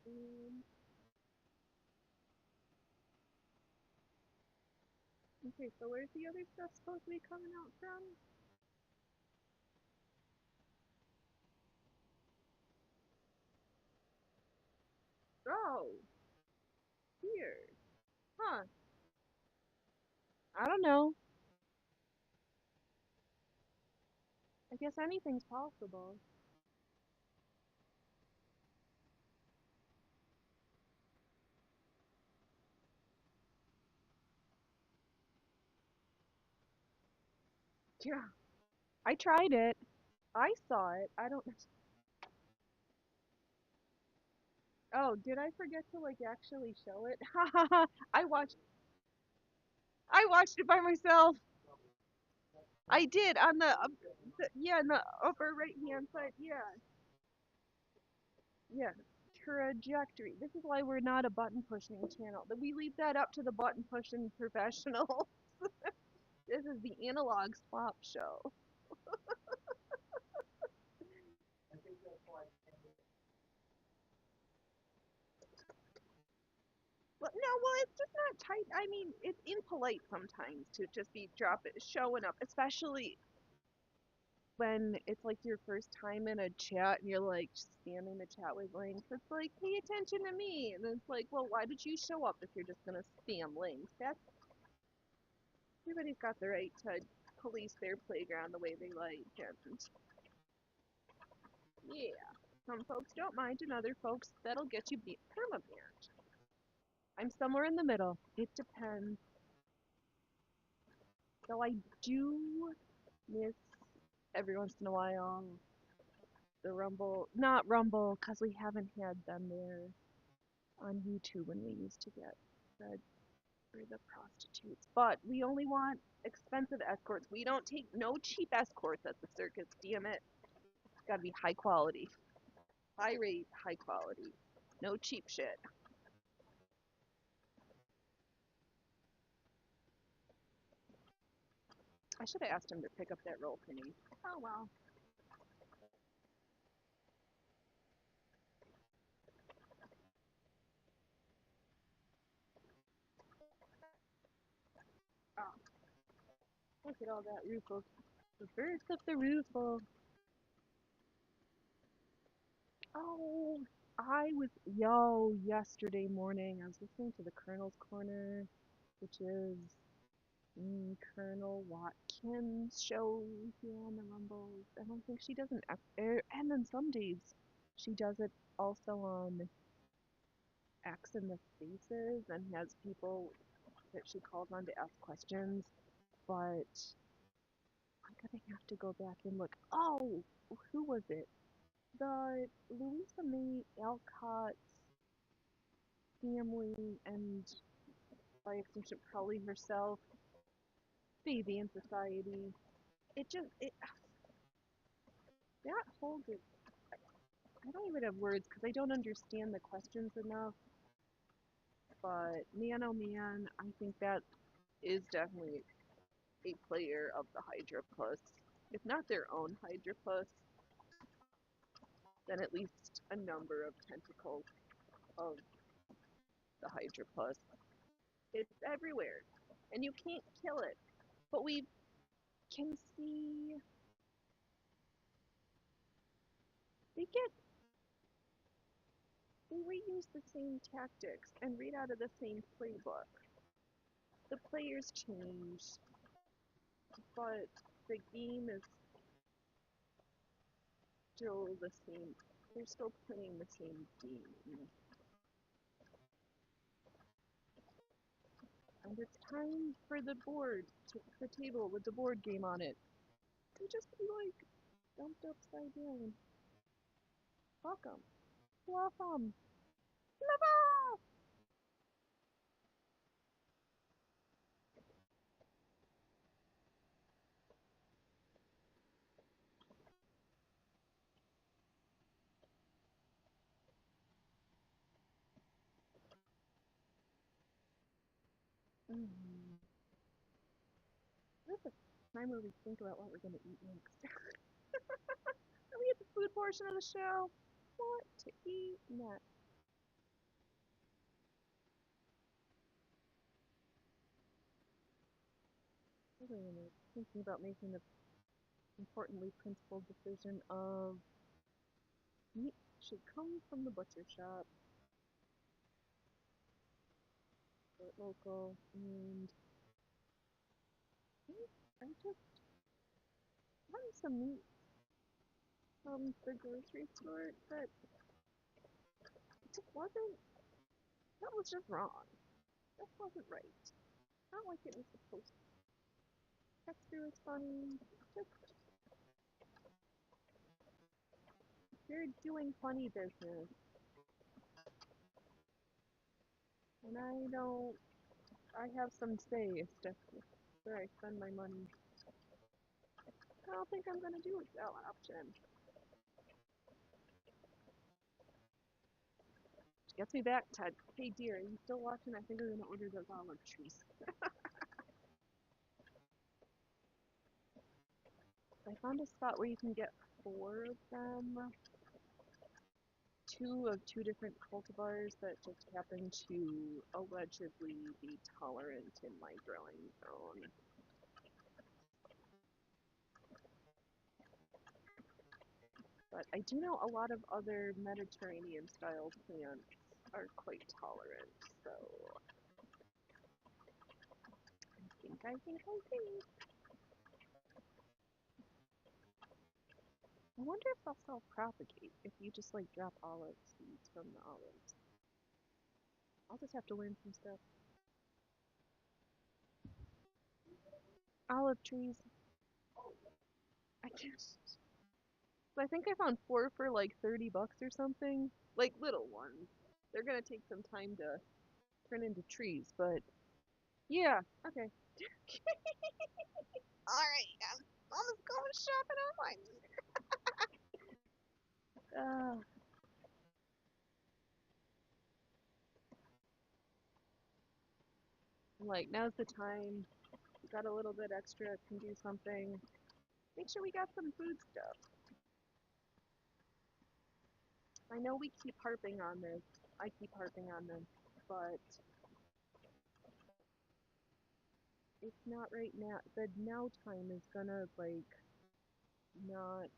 Okay, so where's the other stuff supposed to be coming out from? Oh, here. Huh. I don't know. I guess anything's possible. Yeah. I tried it. I saw it. I don't. Oh, did I forget to like actually show it? I watched. I watched it by myself. I did on yeah, in the upper right hand side. Yeah, yeah. Trajectory. This is why we're not a button pushing channel. That we leave that up to the button pushing professional. This is the analog swap show. Well, no, well, it's just not tight. I mean, it's impolite sometimes to just be showing up, especially when it's like your first time in a chat and you're like spamming the chat with links. It's like, pay attention to me. And it's like, well, why did you show up if you're just gonna spam links? That's everybody's got the right to police their playground the way they like. And yeah, some folks don't mind, and other folks that'll get you permabanned. I'm somewhere in the middle. It depends. Though I do miss every once in a while the Rumble, not Rumble, because we haven't had them there on YouTube when we used to get fed for the prostitutes. But we only want expensive escorts. We don't take no cheap escorts at the circus, damn it. Gotta be high quality. High rate, high quality. No cheap shit. I should have asked him to pick up that roll for me. Oh well. Oh, look at all that roof. The birds of the roof. Oh, I was yesterday morning. I was listening to the Colonel's Corner, which is Colonel Watkins' show here on the Rumbles. I don't think she does an air, and then some days she does it also on X in the Faces and has people that she calls on to ask questions. But I'm gonna have to go back and look. Oh, who was it? The Louisa May Alcott's family and by extension probably herself, Baby in Society. It that whole I don't even have words because I don't understand the questions enough. But man, oh man, I think that is definitely a player of the Hydra Plus. If not their own Hydra Plus, then at least a number of tentacles of the Hydra Plus. It's everywhere, and you can't kill it. But we can see they get they reuse the same tactics and read out of the same playbook. The players change, but the game is still the same. They're still playing the same game. And it's time for the board, the table with the board game on it, to just be like dumped upside down. Welcome. Welcome. Never! Mm. This is a time where we think about what we're going to eat next. Are we at the food portion of the show? What to eat next? Wait a minute. Thinking about making the importantly principled decision of meat should come from the butcher shop, or local, and I just wanted some meat from the grocery store, but it just wasn't, that was just wrong. That wasn't right. Not like it was supposed to. Texture was funny. Just, you're doing funny business. And I don't, I have some say as to where I spend my money. I don't think I'm gonna do that option. Gets me back, Ted. Hey dear, are you still watching? I think I'm gonna order those olive trees. I found a spot where you can get 4 of them. 2 of 2 different cultivars that just happen to allegedly be tolerant in my growing zone. But I do know a lot of other Mediterranean style plants are quite tolerant, so I think. I wonder if they'll self-propagate if you just like drop olive seeds from the olives. I'll just have to learn some stuff. Olive trees. I just, I think I found 4 for like 30 bucks or something. Like little ones. They're gonna take some time to turn into trees, but yeah, okay. Alright, I'm almost going shopping online. Uh, like, now's the time. We got a little bit extra, can do something. Make sure we got some food stuff. I know we keep harping on this. I keep harping on this, but it's not right now. The now time is gonna, like, not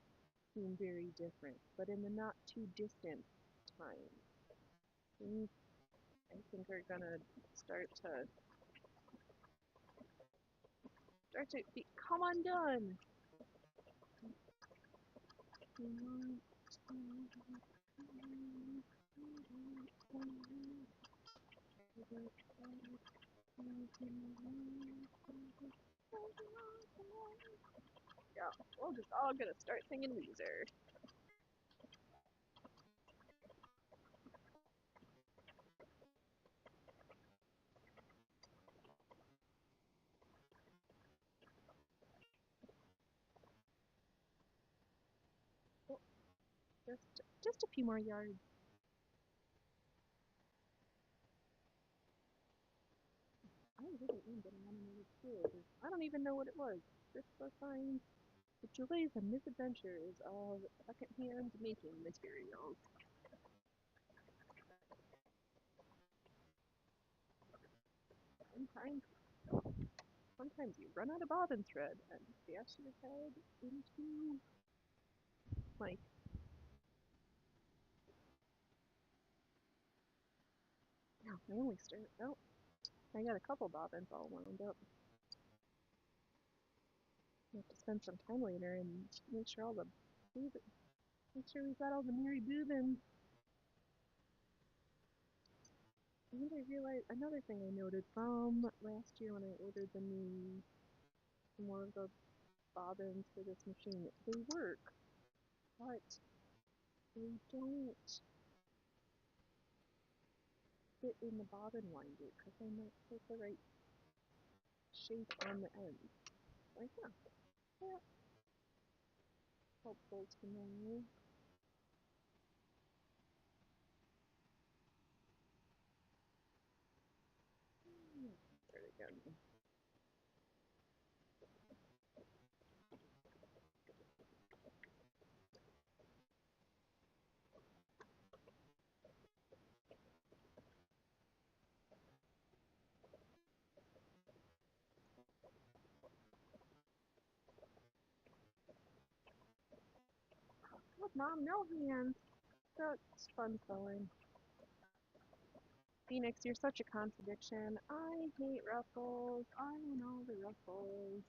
seem very different, but in the not too distant time, things I think are gonna start to come undone. Yeah, we're just all gonna start singing Weezer. Oh, just a few more yards. I really am getting on another tour. I don't even know what it was. Just for signs. The joys and misadventures of secondhand making materials. Sometimes, sometimes you run out of bobbin thread and dash your head into, like, no, I only start. Oh, I got a couple bobbins all wound up. I have to spend some time later and make sure all the make sure we've got all the Mary Boobins. And I realized another thing I noted from last year when I ordered the new more of the bobbins for this machine. They work, but they don't fit in the bobbin winder because they're not quite the right shape on the end. Like, huh, that's helpful to know. There we go. Look, Mom, no hands. That's fun sewing. Phoenix, you're such a contradiction. I hate ruffles. I want all the ruffles.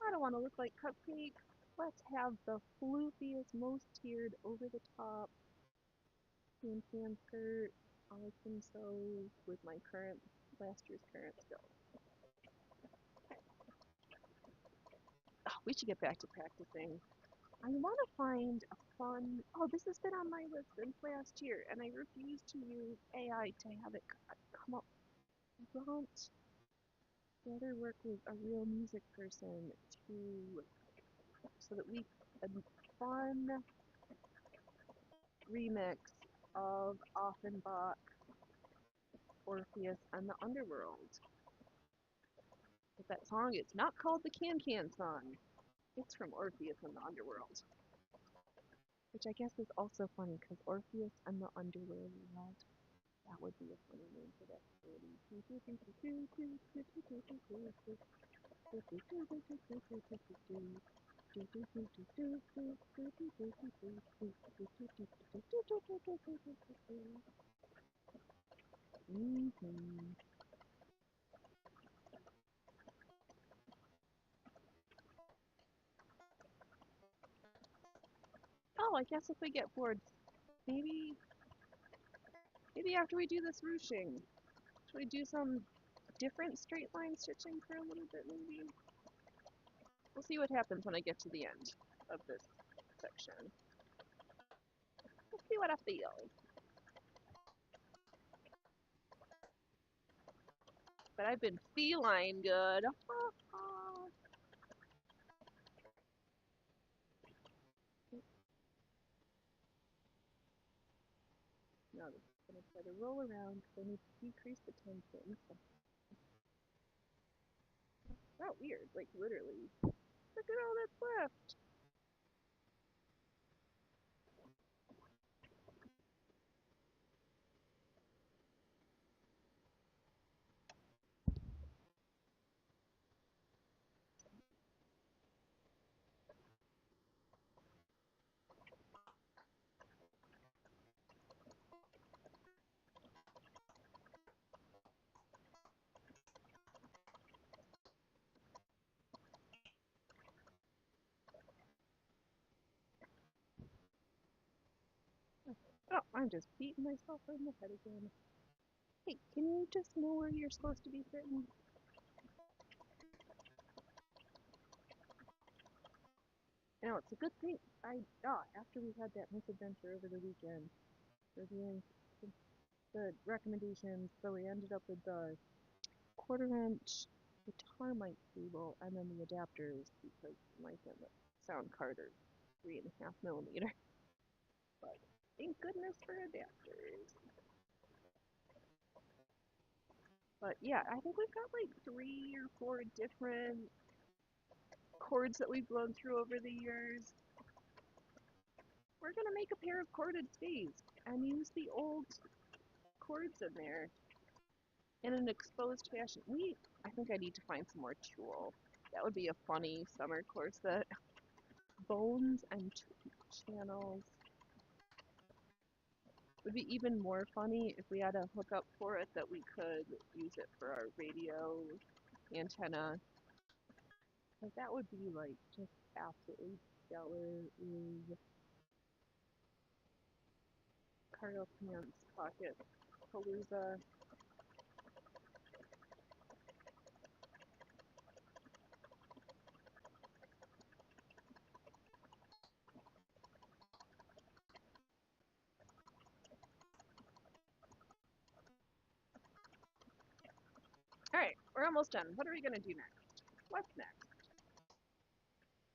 I don't want to look like cupcakes. Let's have the floofiest, most tiered, over the top can skirt. I can sew with my current, last year's current skills. Oh, we should get back to practicing. I want to find a fun. Oh, this has been on my list since last year, and I refuse to use AI to have it come up. I want rather work with a real music person to so that we a fun remix of Offenbach, Orpheus, and the Underworld. But that song, it's not called the Can Can song. It's from Orpheus and the Underworld. Which I guess is also funny because Orpheus and the Underworld. That would be a funny name for that story. Mm-hmm. Oh, I guess if we get bored, maybe maybe after we do this ruching, should we do some different straight line stitching for a little bit, maybe? We'll see what happens when I get to the end of this section. We'll see what I feel. But I've been feline good. Now this is going to try to roll around because I need to decrease the tension. So. Oh, weird. Like, literally. Look at all that's left. Oh, I'm just beating myself in the head again. Hey, can you just know where you're supposed to be sitting? You know, it's a good thing after we had that misadventure over the weekend, reviewing the recommendations, so we ended up with the quarter inch guitar mic cable and then the adapters because the mic and the sound card are 3.5 millimeter. But thank goodness for adapters. But yeah, I think we've got like 3 or 4 different chords that we've blown through over the years. We're gonna make a pair of corded staves and use the old chords in there in an exposed fashion. I think I need to find some more tulle. That would be a funny summer corset. Bones and channels. Would be even more funny if we had a hookup for it that we could use it for our radio antenna. Cause that would be like just absolutely stellar. Cargo pants, pocket, palooza. Alright, we're almost done. What are we gonna do next? What's next?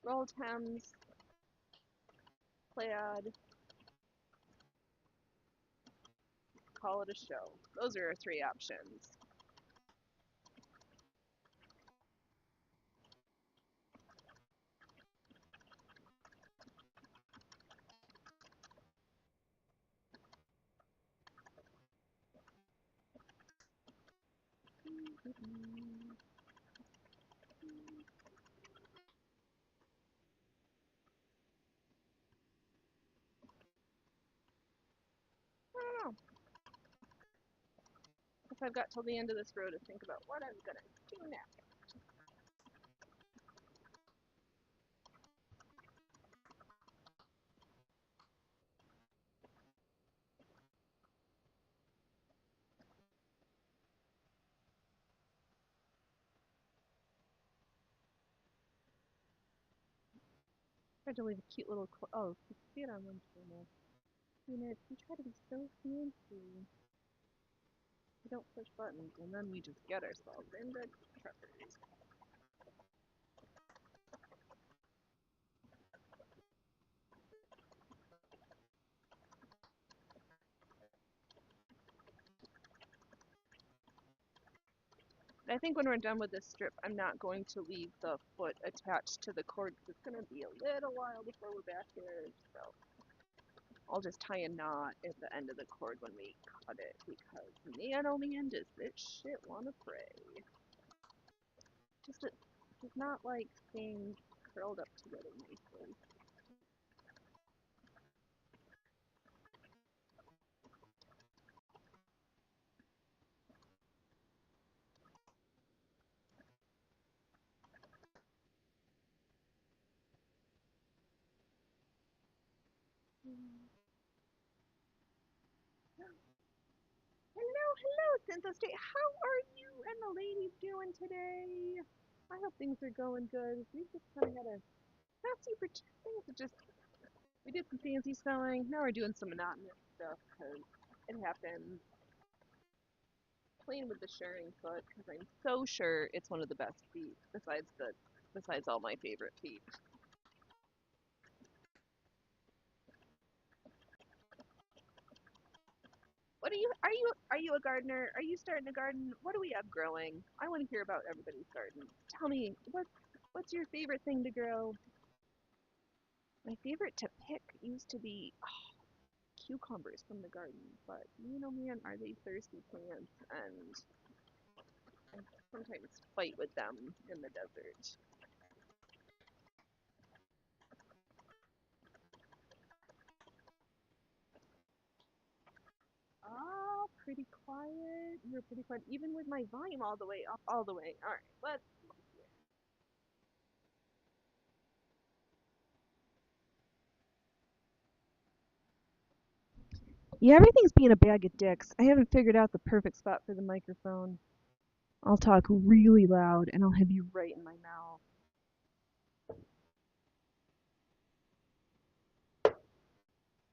Roll Thames, plaid, call it a show. Those are our 3 options. I don't know. If I've got till the end of this row to think about what I'm gonna do next. Tried to leave a cute little oh, you can see it on one channel. You know, we try to be so fancy. We don't push buttons, and then we just get ourselves into truckers. I think when we're done with this strip, I'm not going to leave the foot attached to the cord because it's going to be a little while before we're back here. So I'll just tie a knot at the end of the cord when we cut it because man, oh man, does this shit want to pray. Just does not like staying curled up together nicely. Hello, hello, Census State. How are you and the ladies doing today? I hope things are going good. We just kind of had a not super things are just we did some fancy spelling. Now we're doing some monotonous stuff because it happens. Playing with the sharing foot because I'm so sure it's one of the best feet besides all my favorite feet. What are you a gardener? Are you starting a garden? What do we have growing? I want to hear about everybody's garden. Tell me, what's your favorite thing to grow? My favorite to pick used to be cucumbers from the garden, but you know, man, are they thirsty plants, and I sometimes fight with them in the desert. Oh, pretty quiet. You're pretty quiet, even with my volume all the way up, all the way. All right, let's. Yeah, everything's being a bag of dicks. I haven't figured out the perfect spot for the microphone. I'll talk really loud and I'll have you right in my mouth.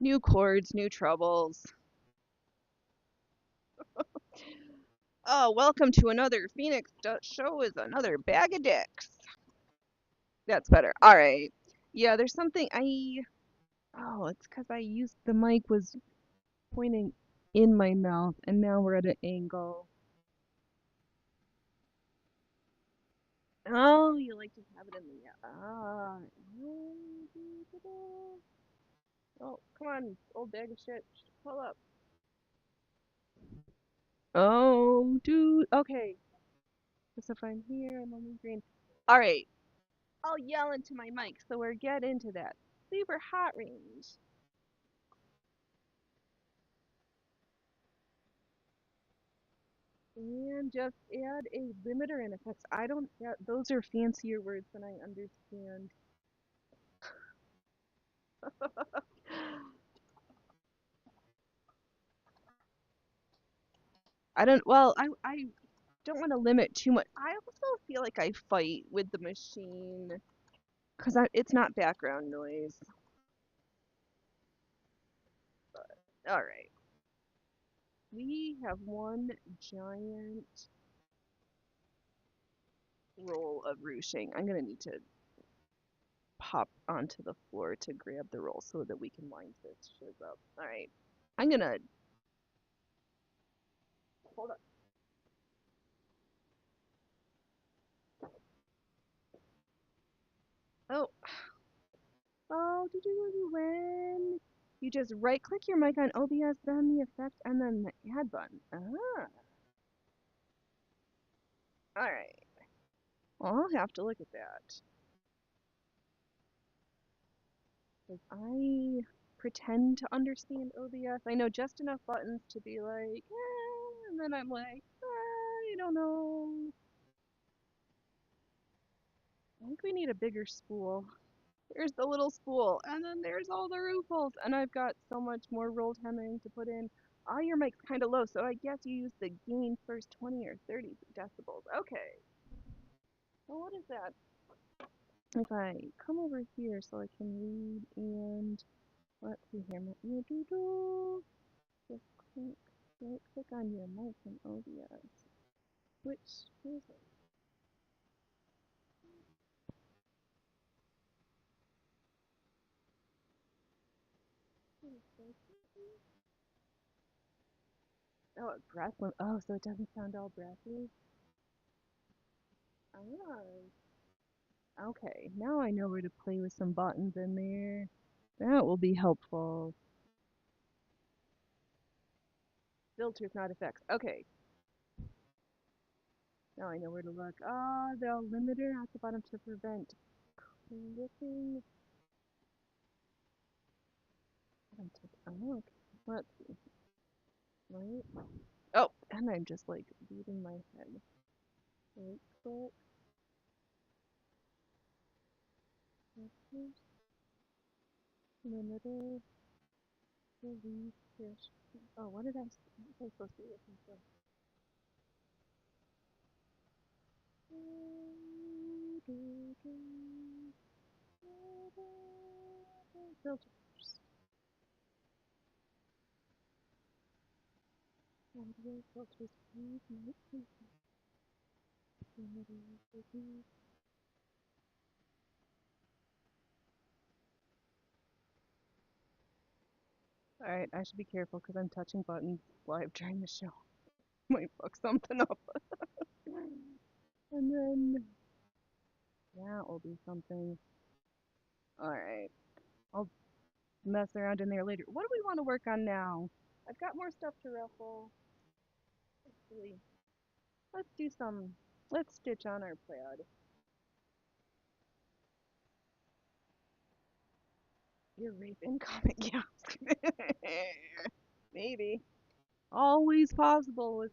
New chords, new troubles. Oh, welcome to another Phoenix show is another bag of dicks. That's better. All right. Yeah, there's something oh, it's because I used the mic was pointing in my mouth and now we're at an angle. Oh, you like to have it in the oh, come on, old bag of shit. Pull up. Oh, dude. Okay. So if I'm here, I'm only green. All right. I'll yell into my mic so we're get into that super hot range. And just add a limiter and effects. I don't, those are fancier words than I understand. I don't want to limit too much. I also feel like I fight with the machine because it's not background noise. But, all right. We have one giant roll of ruching. I'm going to need to pop onto the floor to grab the roll so that we can line this shit up. All right. I'm going to hold up. Oh, oh, when you just right click your mic on OBS, then the effect, and then the add button. Ah, all right. Well, I'll have to look at that. Because I pretend to understand OBS. I know just enough buttons to be like, and then I'm like, I don't know. I think we need a bigger spool. There's the little spool, and then there's all the roof holes, and I've got so much more roll timing to put in. Ah, your mic's kind of low, so I guess you use the gain first 20 or 30 decibels. Okay. Well, what is that? If I come over here so I can read and let's see here, just click, right click on your mic in OBS. Which is it? Oh, breath. Oh, so it doesn't sound all breathy. Oh. Okay, now I know where to play with some buttons in there. That will be helpful. Filters, not effects. Okay, now I know where to look. Ah, the limiter at the bottom to prevent clicking. Oh, okay. Let's see. Right. Oh, and I'm just like beating my head. Right click. Limiter. Delete. Oh, what did I say? What was I supposed to be looking for? Filters. Audio filters. Alright, I should be careful because I'm touching buttons live during the show. Might fuck something up. And then that will be something. Alright, I'll mess around in there later. What do we want to work on now? I've got more stuff to ruffle. Actually, let's do some. Let's stitch on our plaid. Your rape incoming, yeah. Maybe. Always possible with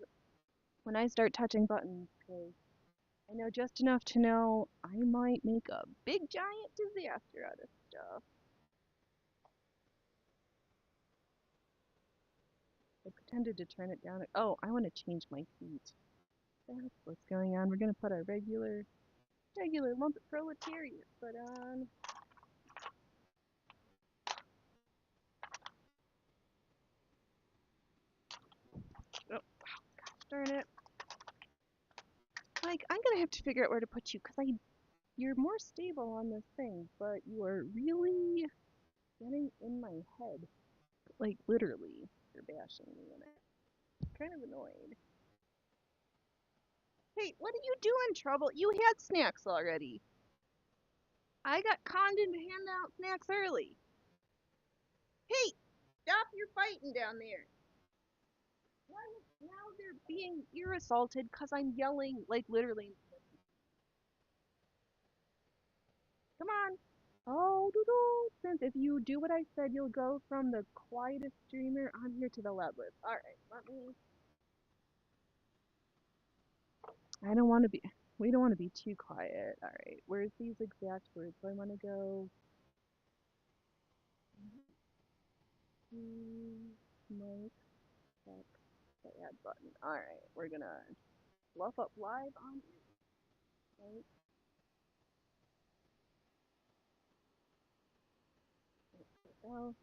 when I start touching buttons, because I know just enough to know I might make a big giant disaster out of stuff. I pretended to turn it down. Oh, I want to change my feet. That's what's going on. We're gonna put our regular lump of proletariat foot on. Oh, gosh darn it. Like, I'm gonna have to figure out where to put you, because you're more stable on this thing, but you are really getting in my head. Like, literally, you're bashing me in it. Kind of annoyed. Hey, what are you doing, Trouble? You had snacks already. I got conned into handing out snacks early. Hey, stop your fighting down there. Now they're being ear assaulted because I'm yelling, like, literally. Come on. Oh, doo-doo. Since if you do what I said, you'll go from the quietest streamer on here to the loudest. Alright, let me. I don't want to be. We don't want to be too quiet. Alright, where's these exact words? So I want to go. Mic, text, the add button. Alright, we're gonna fluff up live on here. Right? Oh,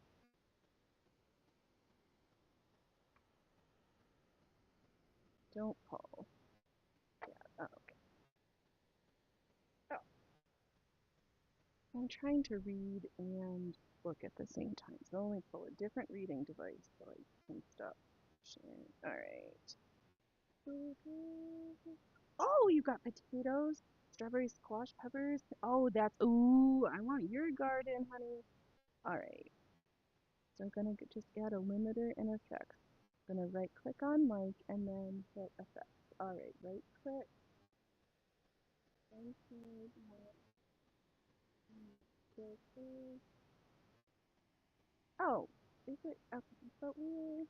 don't pull. Yeah, oh, okay. Oh. I'm trying to read and look at the same time, so I'll only pull a different reading device so I can stop sharing. Alright. Oh, you got potatoes, strawberry squash peppers. Oh, that's, ooh, I want your garden, honey. Alright, so I'm gonna just add a limiter and effects. I'm gonna right click on mic and then hit effects. Alright, right click. Oh, is it? Okay, but we're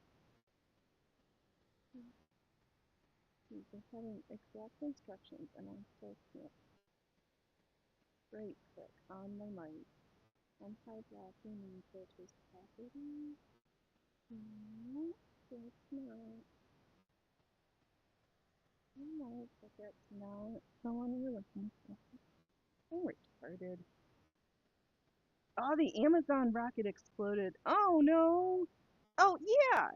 having exact instructions and I still can't right click on my mic. Anti-blocking and filters properties. No, that's not. No, but that's not the one we're looking for. I'm retarded. Oh, the Amazon rocket exploded. Oh no. Oh yeah.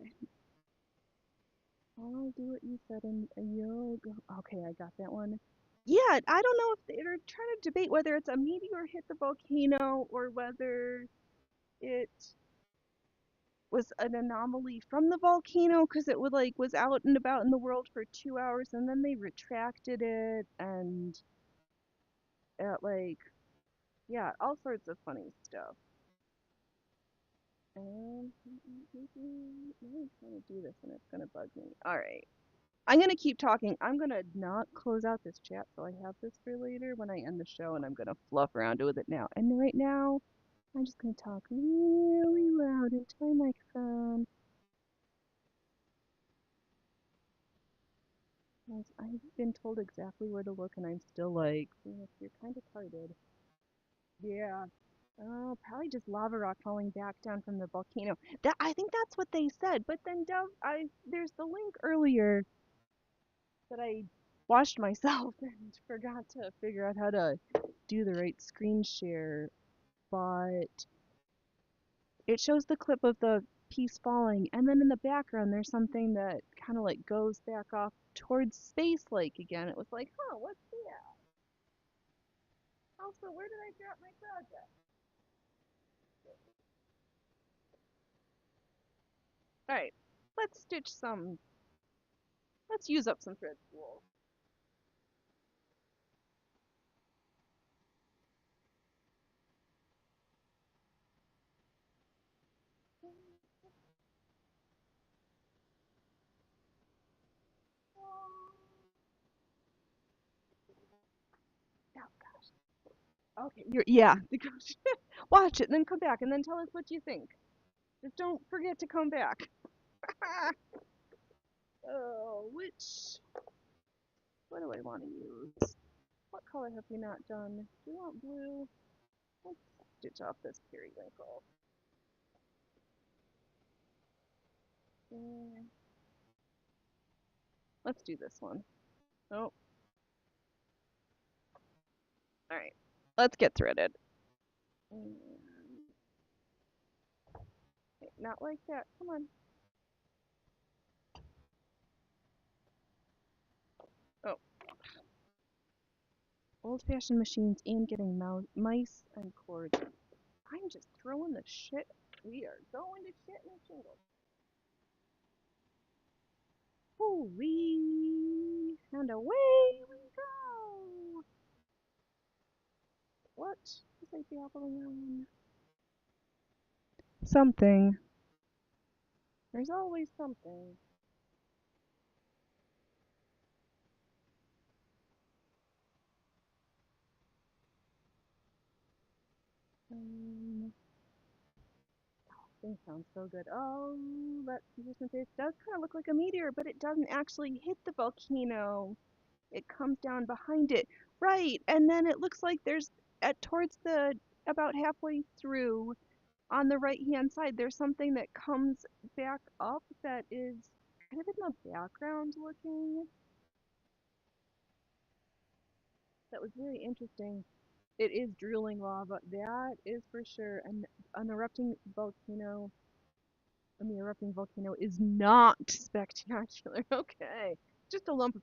I'll do what you said in a year ago. Okay, I got that one. Yeah, I don't know if they're trying to debate whether it's a meteor hit the volcano or whether it was an anomaly from the volcano because it would like was out and about in the world for 2 hours and then they retracted it and like yeah, all sorts of funny stuff. Now I'm trying to do this and it's gonna bug me. All right. I'm gonna keep talking. I'm gonna not close out this chat so I have this for later when I end the show and I'm gonna fluff around with it now. And right now, I'm just gonna talk really loud into my microphone. Because I've been told exactly where to look and I'm still like, you're kind of tarded. Yeah. Oh, probably just lava rock falling back down from the volcano. That I think that's what they said. But then Dove, there's the link earlier that I watched myself and forgot to figure out how to do the right screen share. But it shows the clip of the piece falling, and then in the background there's something that kind of like goes back off towards Space Lake again. It was like, huh, what's that? Also, where did I drop my project? Alright, let's stitch some, let's use up some thread spool. Okay, yeah, watch it, and then come back, and then tell us what you think. Just don't forget to come back. Oh, what do I want to use? What color have we not done? Do we want blue? Let's stitch off this periwinkle. Mm, let's do this one. Oh, alright. Let's get threaded. Mm, okay, not like that. Come on. Oh, old-fashioned machines and getting mice and cords. I'm just throwing the shit. We are going to shit in a shingle. Hoo-wee! And away we go! What is I dabbling on? Something. There's always something. Thing sounds so good. Oh, that Peterson face does kind of look like a meteor, but it doesn't actually hit the volcano. It comes down behind it. Right, and then it looks like there's towards the about halfway through on the right hand side, there's something that comes back up that is kind of in the background looking. That was very interesting. It is drooling lava. That is for sure. And an erupting volcano, the erupting volcano is not spectacular. Okay. Just a lump of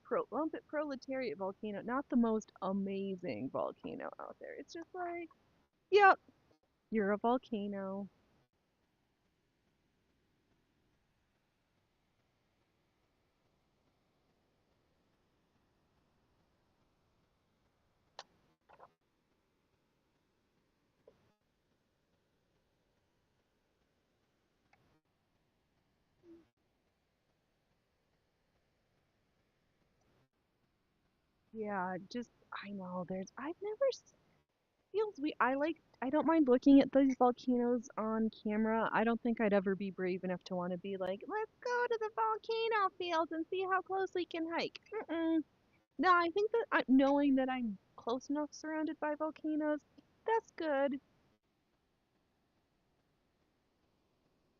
proletariat volcano, not the most amazing volcano out there. It's just like, yep, you're a volcano. Yeah, just I know I've never feels we I don't mind looking at these volcanoes on camera. I don't think I'd ever be brave enough to want to be like, let's go to the volcano fields and see how close we can hike. Mm-mm. No, I think that knowing that I'm close enough surrounded by volcanoes, that's good.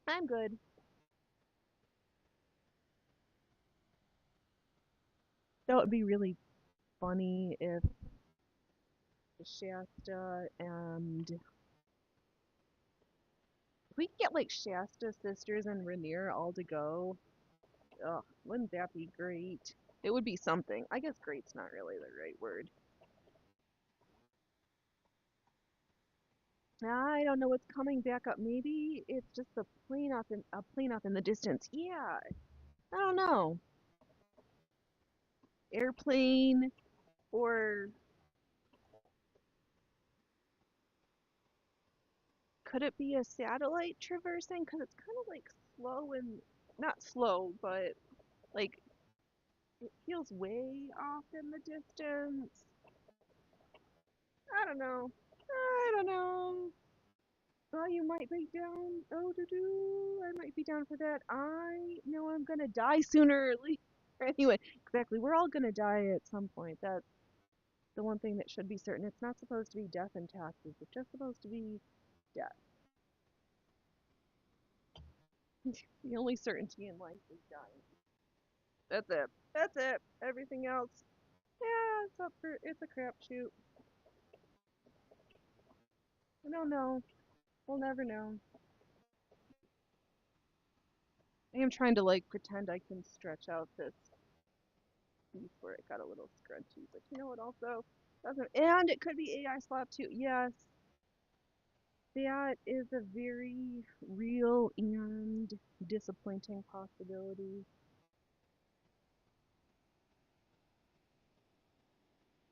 I'm good. That would be really funny if Shasta and if we could get like Shasta sisters and Rainier all to go. Ugh, wouldn't that be great? It would be something. I guess great's not really the right word. I don't know what's coming back up. Maybe it's just a plane off in the distance. Yeah, I don't know. Airplane or could it be a satellite traversing? Because it's kind of like slow and not slow, but like it feels way off in the distance. I don't know. I don't know. Oh, you might be down. Oh, doo doo. I might be down for that. I know I'm gonna die sooner or later. Anyway, exactly. We're all gonna die at some point. That's the one thing that should be certain. It's not supposed to be death and taxes. It's just supposed to be death. The only certainty in life is dying. That's it. That's it. Everything else, yeah, it's a crapshoot. I don't know. We'll never know. I am trying to like pretend I can stretch out this piece where it got a little scrunchy, but you know what also doesn't, and it could be AI slop too. Yes, that is a very real and disappointing possibility.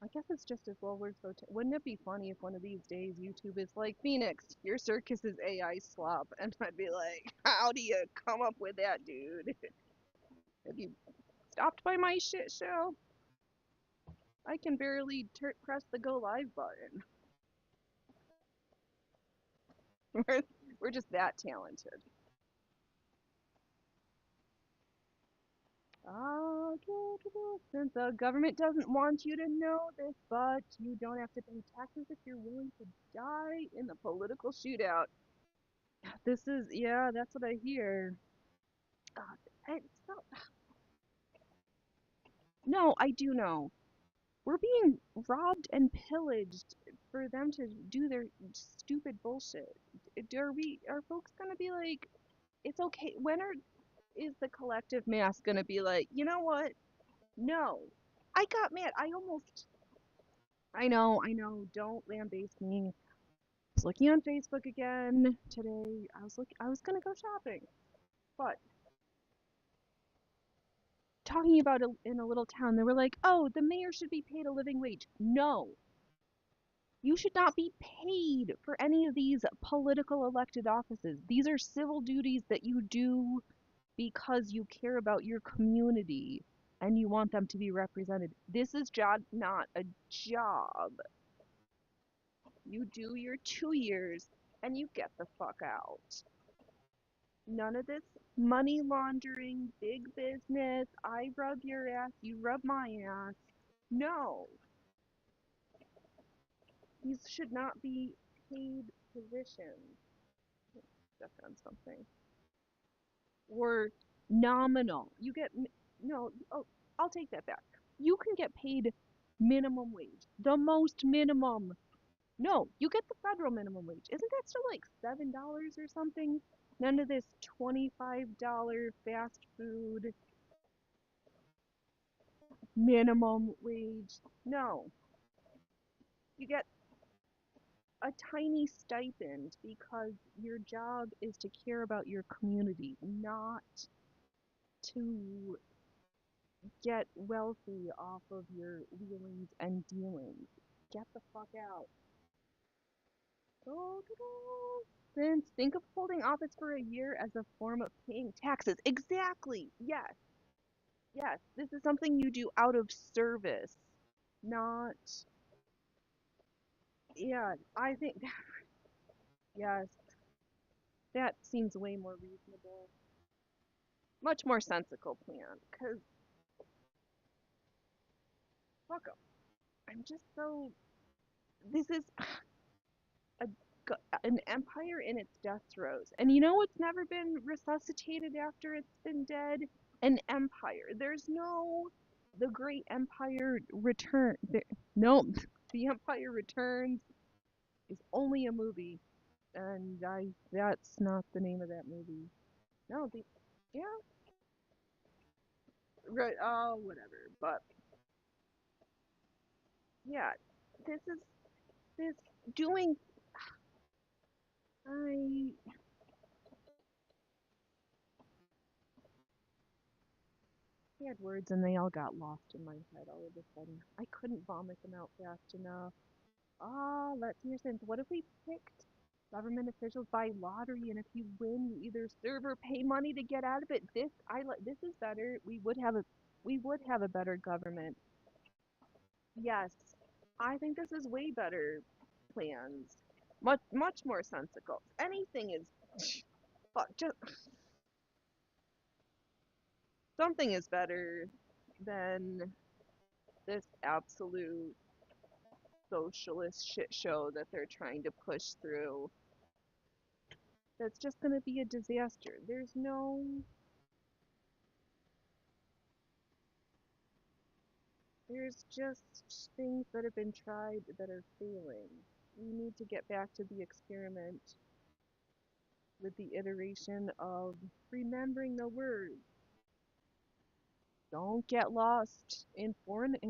I guess it's just as well we're so. Wouldn't it be funny if one of these days YouTube is like, Phoenix, your circus is AI slop, and I'd be like, how do you come up with that, dude? Have you stopped by my shit show? I can barely press the go live button. we're, we're just that talented. Since the government doesn't want you to know this, but you don't have to pay taxes if you're willing to die in the political shootout. This is, yeah, that's what I hear. God, it's so, no, I do know. We're being robbed and pillaged for them to do their stupid bullshit. Are folks gonna be like, it's okay? Is the collective mass gonna be like, you know what? No. I got mad. I know, don't lambaste me. I was looking on Facebook again today. I was gonna go shopping, but talking about in a little town, they were like, "Oh, the mayor should be paid a living wage." No, you should not be paid for any of these political elected offices. These are civil duties that you do because you care about your community and you want them to be represented. This is not a job. You do your 2 years and you get the fuck out. None of this money laundering, big business, I rub your ass, you rub my ass. No, these should not be paid positions. Stuck on something. Or nominal. No, oh, I'll take that back. You can get paid minimum wage, the most minimum. No, you get the federal minimum wage. Isn't that still like $7 or something? None of this $25 fast food minimum wage. No, you get a tiny stipend because your job is to care about your community, not to get wealthy off of your wheelings and dealings. Get the fuck out. Since think of holding office for a year as a form of paying taxes. Exactly. Yes. Yes. This is something you do out of service, not. Yeah. I think. Yes. That seems way more reasonable. Much more sensible plan. Cause fuck 'em. I'm just so. This is a an empire in its death throes. And you know what's never been resuscitated after it's been dead? An empire. There's no the great empire return. No, the Empire Returns is only a movie, and I that's not the name of that movie. No, the yeah, right. Oh, whatever. But yeah, this is this doing. I had words and they all got lost in my head all of a sudden. I couldn't vomit them out fast enough. Ah, let's hear sense. What if we picked government officials by lottery, and if you win, you either serve or pay money to get out of it? This is better. We would have a better government. Yes, I think this is way better plans. Much more sensible. Anything is fuck. Just something is better than this absolute socialist shit show that they're trying to push through. That's just going to be a disaster. There's just things that have been tried that are failing. We need to get back to the experiment with the iteration of remembering the words. Don't get lost in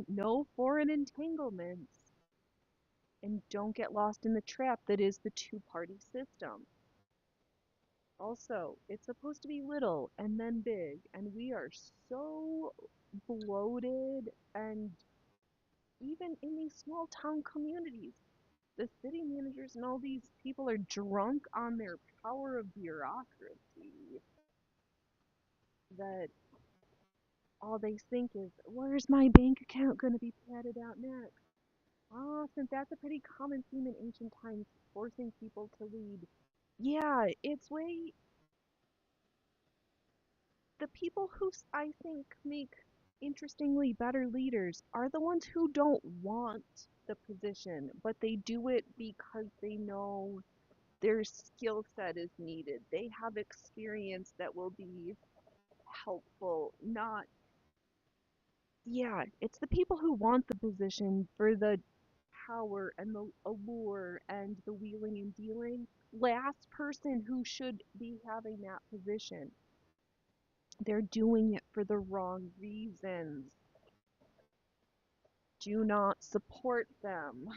no foreign entanglements, and don't get lost in the trap that is the two-party system. Also, it's supposed to be little and then big, and we are so bloated, and even in these small town communities, the city managers and all these people are drunk on their power of bureaucracy that all they think is, where's my bank account going to be padded out next? Ah, since that's a pretty common theme in ancient times, forcing people to lead. Yeah, it's way the people who I think make interestingly better leaders are the ones who don't want the position, but they do it because they know their skill set is needed. They have experience that will be helpful, not, yeah, it's the people who want the position for the power and the allure and the wheeling and dealing. Last person who should be having that position. They're doing it for the wrong reasons. Do not support them.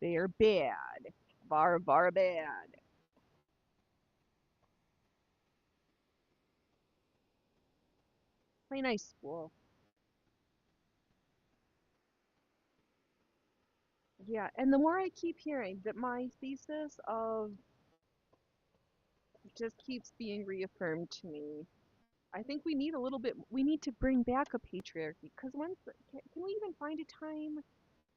They are bad. Var bad. Play nice, school. Yeah, and the more I keep hearing that my thesis of just keeps being reaffirmed to me. I think we need a little bit, we need to bring back a patriarchy, because can we even find a time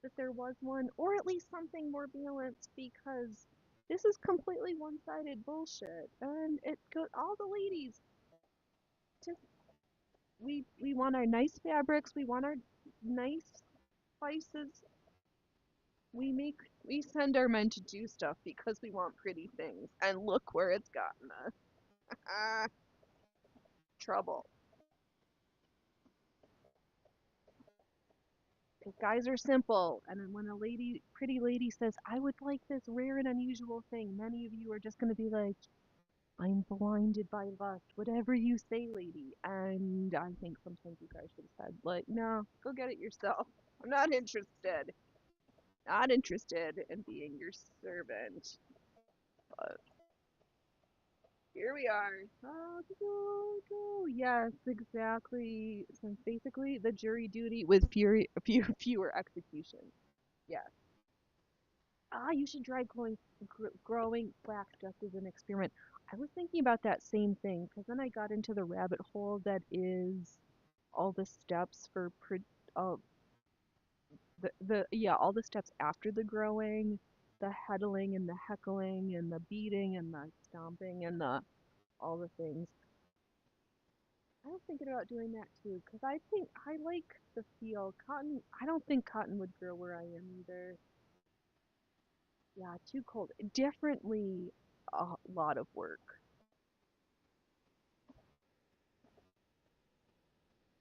that there was one, or at least something more balanced, because this is completely one-sided bullshit, and it goes, all the ladies, just, we want our nice fabrics, we want our nice spices, we send our men to do stuff because we want pretty things, and look where it's gotten us. Ah, trouble. Because guys are simple, and then when a pretty lady says, I would like this rare and unusual thing, many of you are just going to be like, I'm blinded by lust, whatever you say, lady. And I think sometimes you guys should have said, like, no, go get it yourself. I'm not interested. Not interested in being your servant. But here we are. Oh, go. Yes, exactly. So basically, the jury duty with fewer executions. Yes. Ah, you should try growing flax just as an experiment. I was thinking about that same thing because then I got into the rabbit hole that is all the steps for uh, all the steps after the growing, the heddling and the heckling and the beating and the stomping and the all the things. I was thinking about doing that too because I think I like the feel. Cotton, I don't think cotton would grow where I am either. Yeah, too cold. Definitely a lot of work.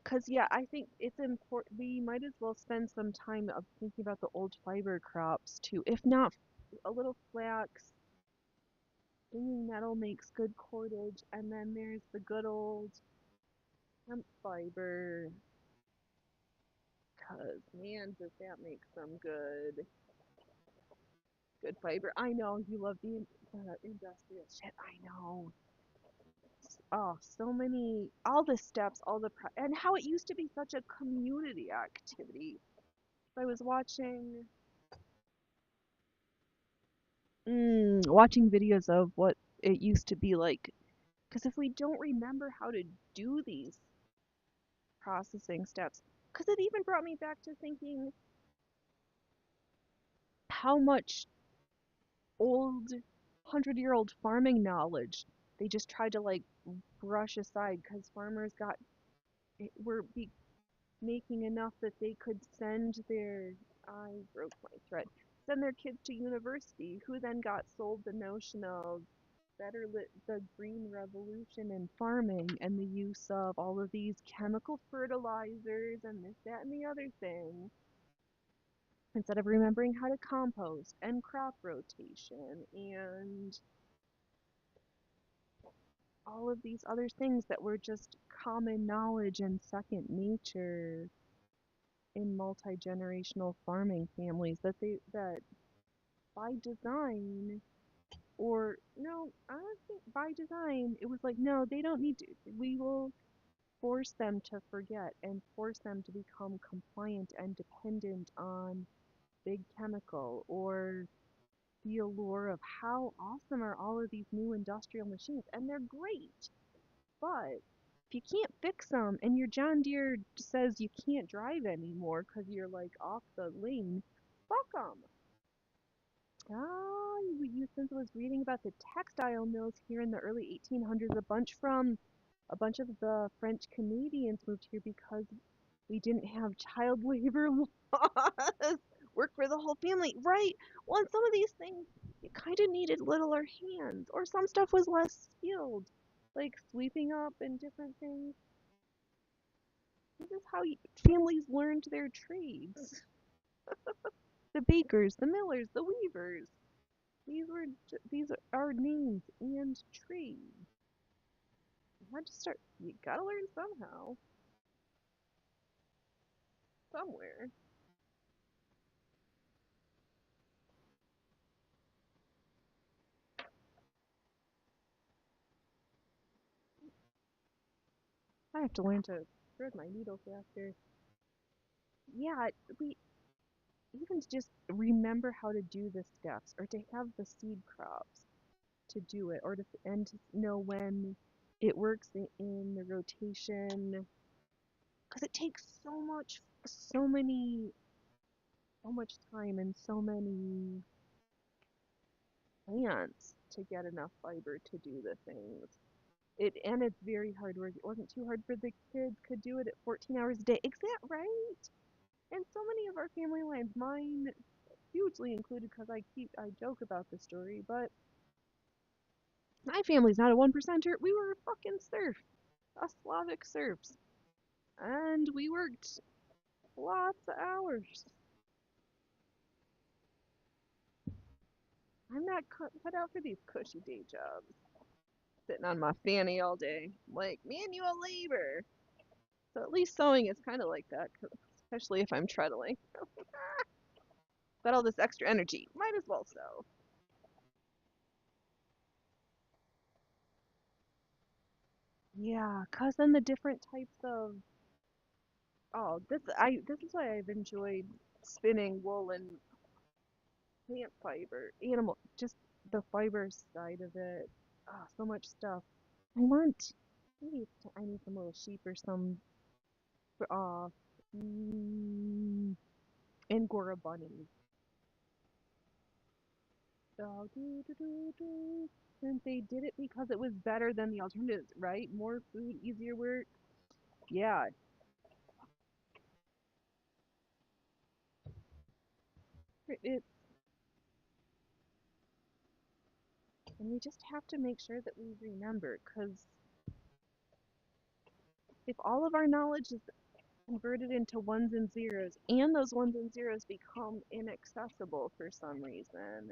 Cause yeah, I think it's important. We might as well spend some time of thinking about the old fiber crops too. If not, a little flax, hanging metal makes good cordage, and then there's the good old hemp fiber. Cause man, does that make some good fiber. I know you love the industrial shit. I know. Oh, so many, all the steps, and how it used to be such a community activity. I was watching videos of what it used to be like. Because if we don't remember how to do these processing steps, because it even brought me back to thinking how much old 100-year-old farming knowledge they just tried to like brush aside because farmers were making enough that they could send their I broke my thread send their kids to university, who then got sold the notion of the green revolution in farming and the use of all of these chemical fertilizers and this, that, and the other thing, instead of remembering how to compost and crop rotation and all of these other things that were just common knowledge and second nature in multi-generational farming families that by design Or, no, honestly, by design, it was like, no, they don't need to. We will force them to forget and force them to become compliant and dependent on big chemical or the allure of how awesome are all of these new industrial machines. And they're great. But if you can't fix them and your John Deere says you can't drive anymore because you're like off the lane, fuck them. Ah, you since I was reading about the textile mills here in the early 1800s, a bunch of the French Canadians moved here because we didn't have child labor laws. Work for the whole family, right? Well, and some of these things you kind of needed littler hands, or some stuff was less skilled, like sweeping up and different things. This is how families learned their trades. The bakers, the millers, the weavers. These are names and trades. You had to start. You gotta learn somehow, somewhere. I have to learn to thread my needle faster. Yeah, we even to just remember how to do the steps, or to have the seed crops to do it, or to know when it works in the rotation, because it takes so much time and so many plants to get enough fiber to do the things. It's very hard work. It wasn't too hard for the kids, could do it at 14 hours a day. Is that right? And so many of our family lines, mine hugely included, because I joke about the story, but my family's not a one percenter. We were a fucking serf, us Slavic serfs, and we worked lots of hours. I'm not cut out for these cushy day jobs, sitting on my fanny all day, like manual labor. So at least sewing is kind of like that, especially if I'm treadling. Got all this extra energy, might as well sew. Yeah, 'cause then the different types of this is why I've enjoyed spinning wool and plant fiber, animal, just the fiber side of it. Ah, so much stuff. I want I need some little sheep or some uh mm, Angora bunnies. Do, do, do, do. And they did it because it was better than the alternatives, right? More food, easier work. Yeah, it, and we just have to make sure that we remember, because if all of our knowledge is converted into ones and zeros, and those ones and zeros become inaccessible for some reason,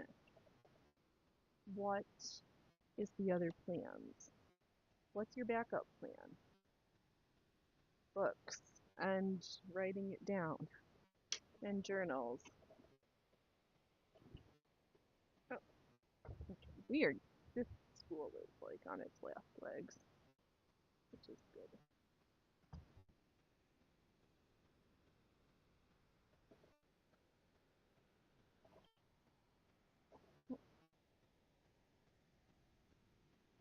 what is the other plans? What's your backup plan? Books and writing it down and journals. Oh, weird. This school is like on its last legs, which is good.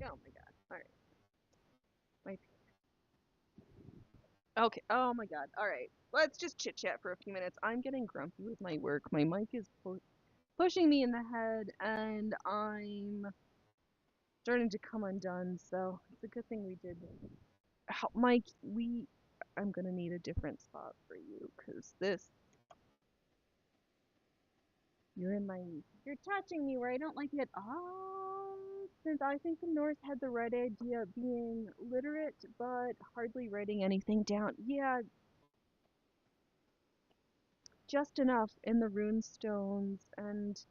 Oh my god. All right. My Okay. Oh my god. All right. Let's just chit chat for a few minutes. I'm getting grumpy with my work. My mic is pushing me in the head, and I'm starting to come undone. So it's a good thing we did. Mike, I'm gonna need a different spot for you, 'cause you're touching me where I don't like it. Oh, since I think the North had the right idea of being literate, but hardly writing anything down. Yeah, just enough in the rune stones, and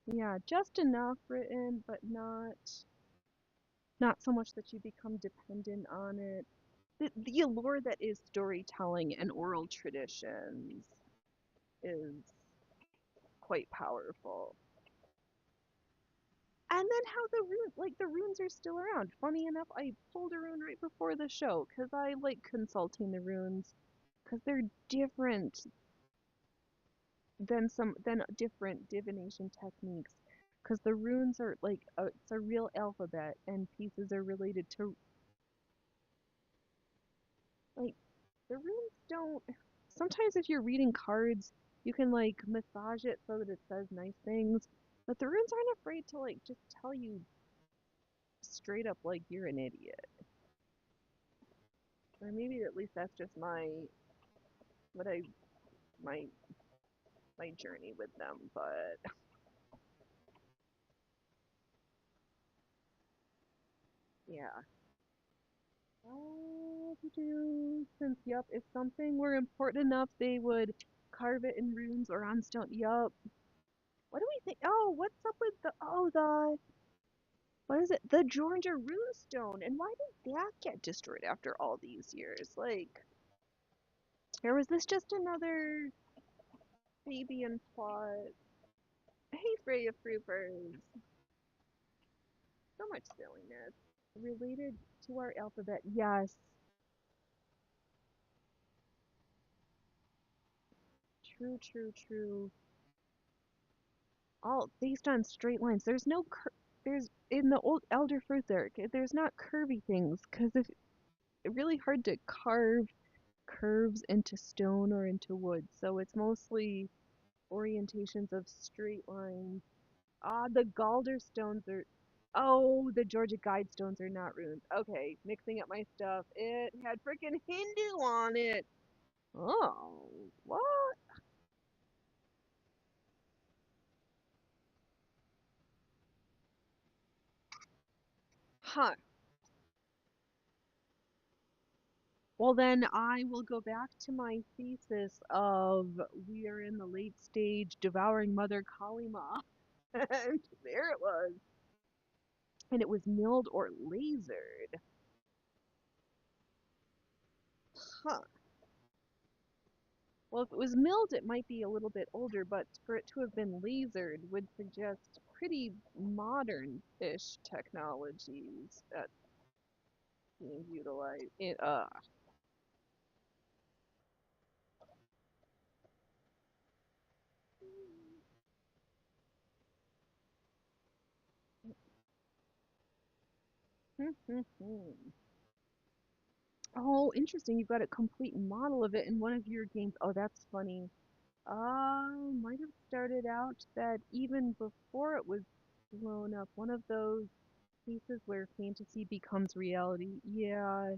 yeah, just enough written, but not so much that you become dependent on it. The allure that is storytelling and oral traditions is quite powerful. And then how the runes, like the runes are still around. Funny enough, I pulled a rune right before the show because I like consulting the runes because they're different than different divination techniques. Because the runes are like it's a real alphabet and pieces are related to like the runes don't. Sometimes if you're reading cards, you can like massage it so that it says nice things, but the runes aren't afraid to like just tell you straight up like you're an idiot. Or maybe at least that's just what I my my journey with them, but yeah. Since yup, if something were important enough, they would carve it in runes or on stone. Yup. What do we think? Oh, what's up with the what is it? The Georgia runestone, and why did that get destroyed after all these years? Like, or was this just another Fabian plot? Hey, Freya Fruipers. So much silliness. Related to our alphabet, yes. True, true, true. All based on straight lines. There's no there's in the old Elder Fruit there's not curvy things because if it's really hard to carve curves into stone or into wood. So it's mostly orientations of straight lines. Ah, the Galder stones are. Oh, the Georgia Guide stones are not runes. Okay, mixing up my stuff. It had frickin' Hindu on it. Oh, what? Huh. Well, then I will go back to my thesis of we are in the late stage devouring Mother Kalima. And there it was. And it was milled or lasered. Huh. Well, if it was milled, it might be a little bit older, but for it to have been lasered would suggest pretty modern-ish technologies that being utilized. Oh, interesting. You've got a complete model of it in one of your games. Oh, that's funny. Might have started out that even before it was blown up, one of those cases where fantasy becomes reality. Yeah,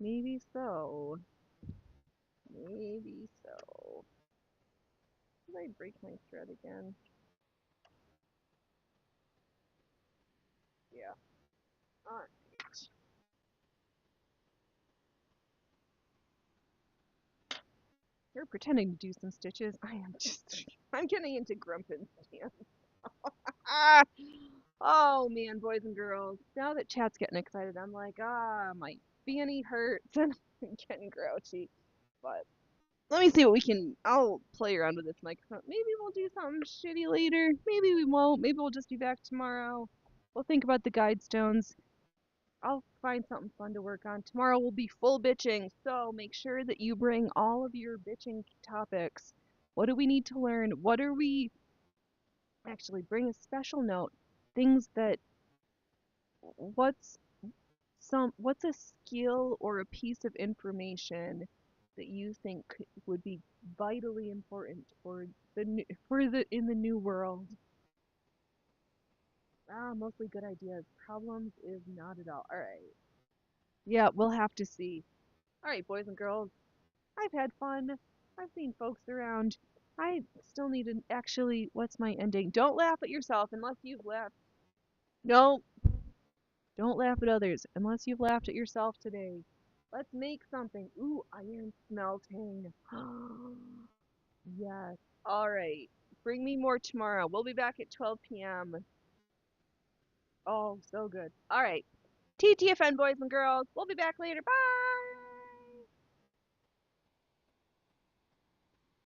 maybe so. Maybe so. Did I break my thread again? Yeah. Alright. You're pretending to do some stitches. I'm getting into grumpin stance. Ah! Oh man, boys and girls. Now that chat's getting excited, I'm like, my fanny hurts and I'm getting grouchy. But let me see what we can. I'll play around with this microphone. Maybe we'll do something shitty later. Maybe we won't. Maybe we'll just be back tomorrow. We'll think about the guide stones. I'll find something fun to work on. Tomorrow will be full bitching, so make sure that you bring all of your bitching topics. What do we need to learn? What are we actually bring a special note? Things that what's what's a skill or a piece of information that you think would be vitally important for the in the new world? Mostly good ideas. Problems is not at all. All right. Yeah, we'll have to see. All right, boys and girls. I've had fun. I've seen folks around. I still need an actually. What's my ending? Don't laugh at yourself unless you've laughed. No, don't laugh at others unless you've laughed at yourself today. Let's make something. Ooh, iron smelting. Yes. All right. Bring me more tomorrow. We'll be back at 12 p.m. Oh, so good. All right. TTFN, boys and girls. We'll be back later. Bye.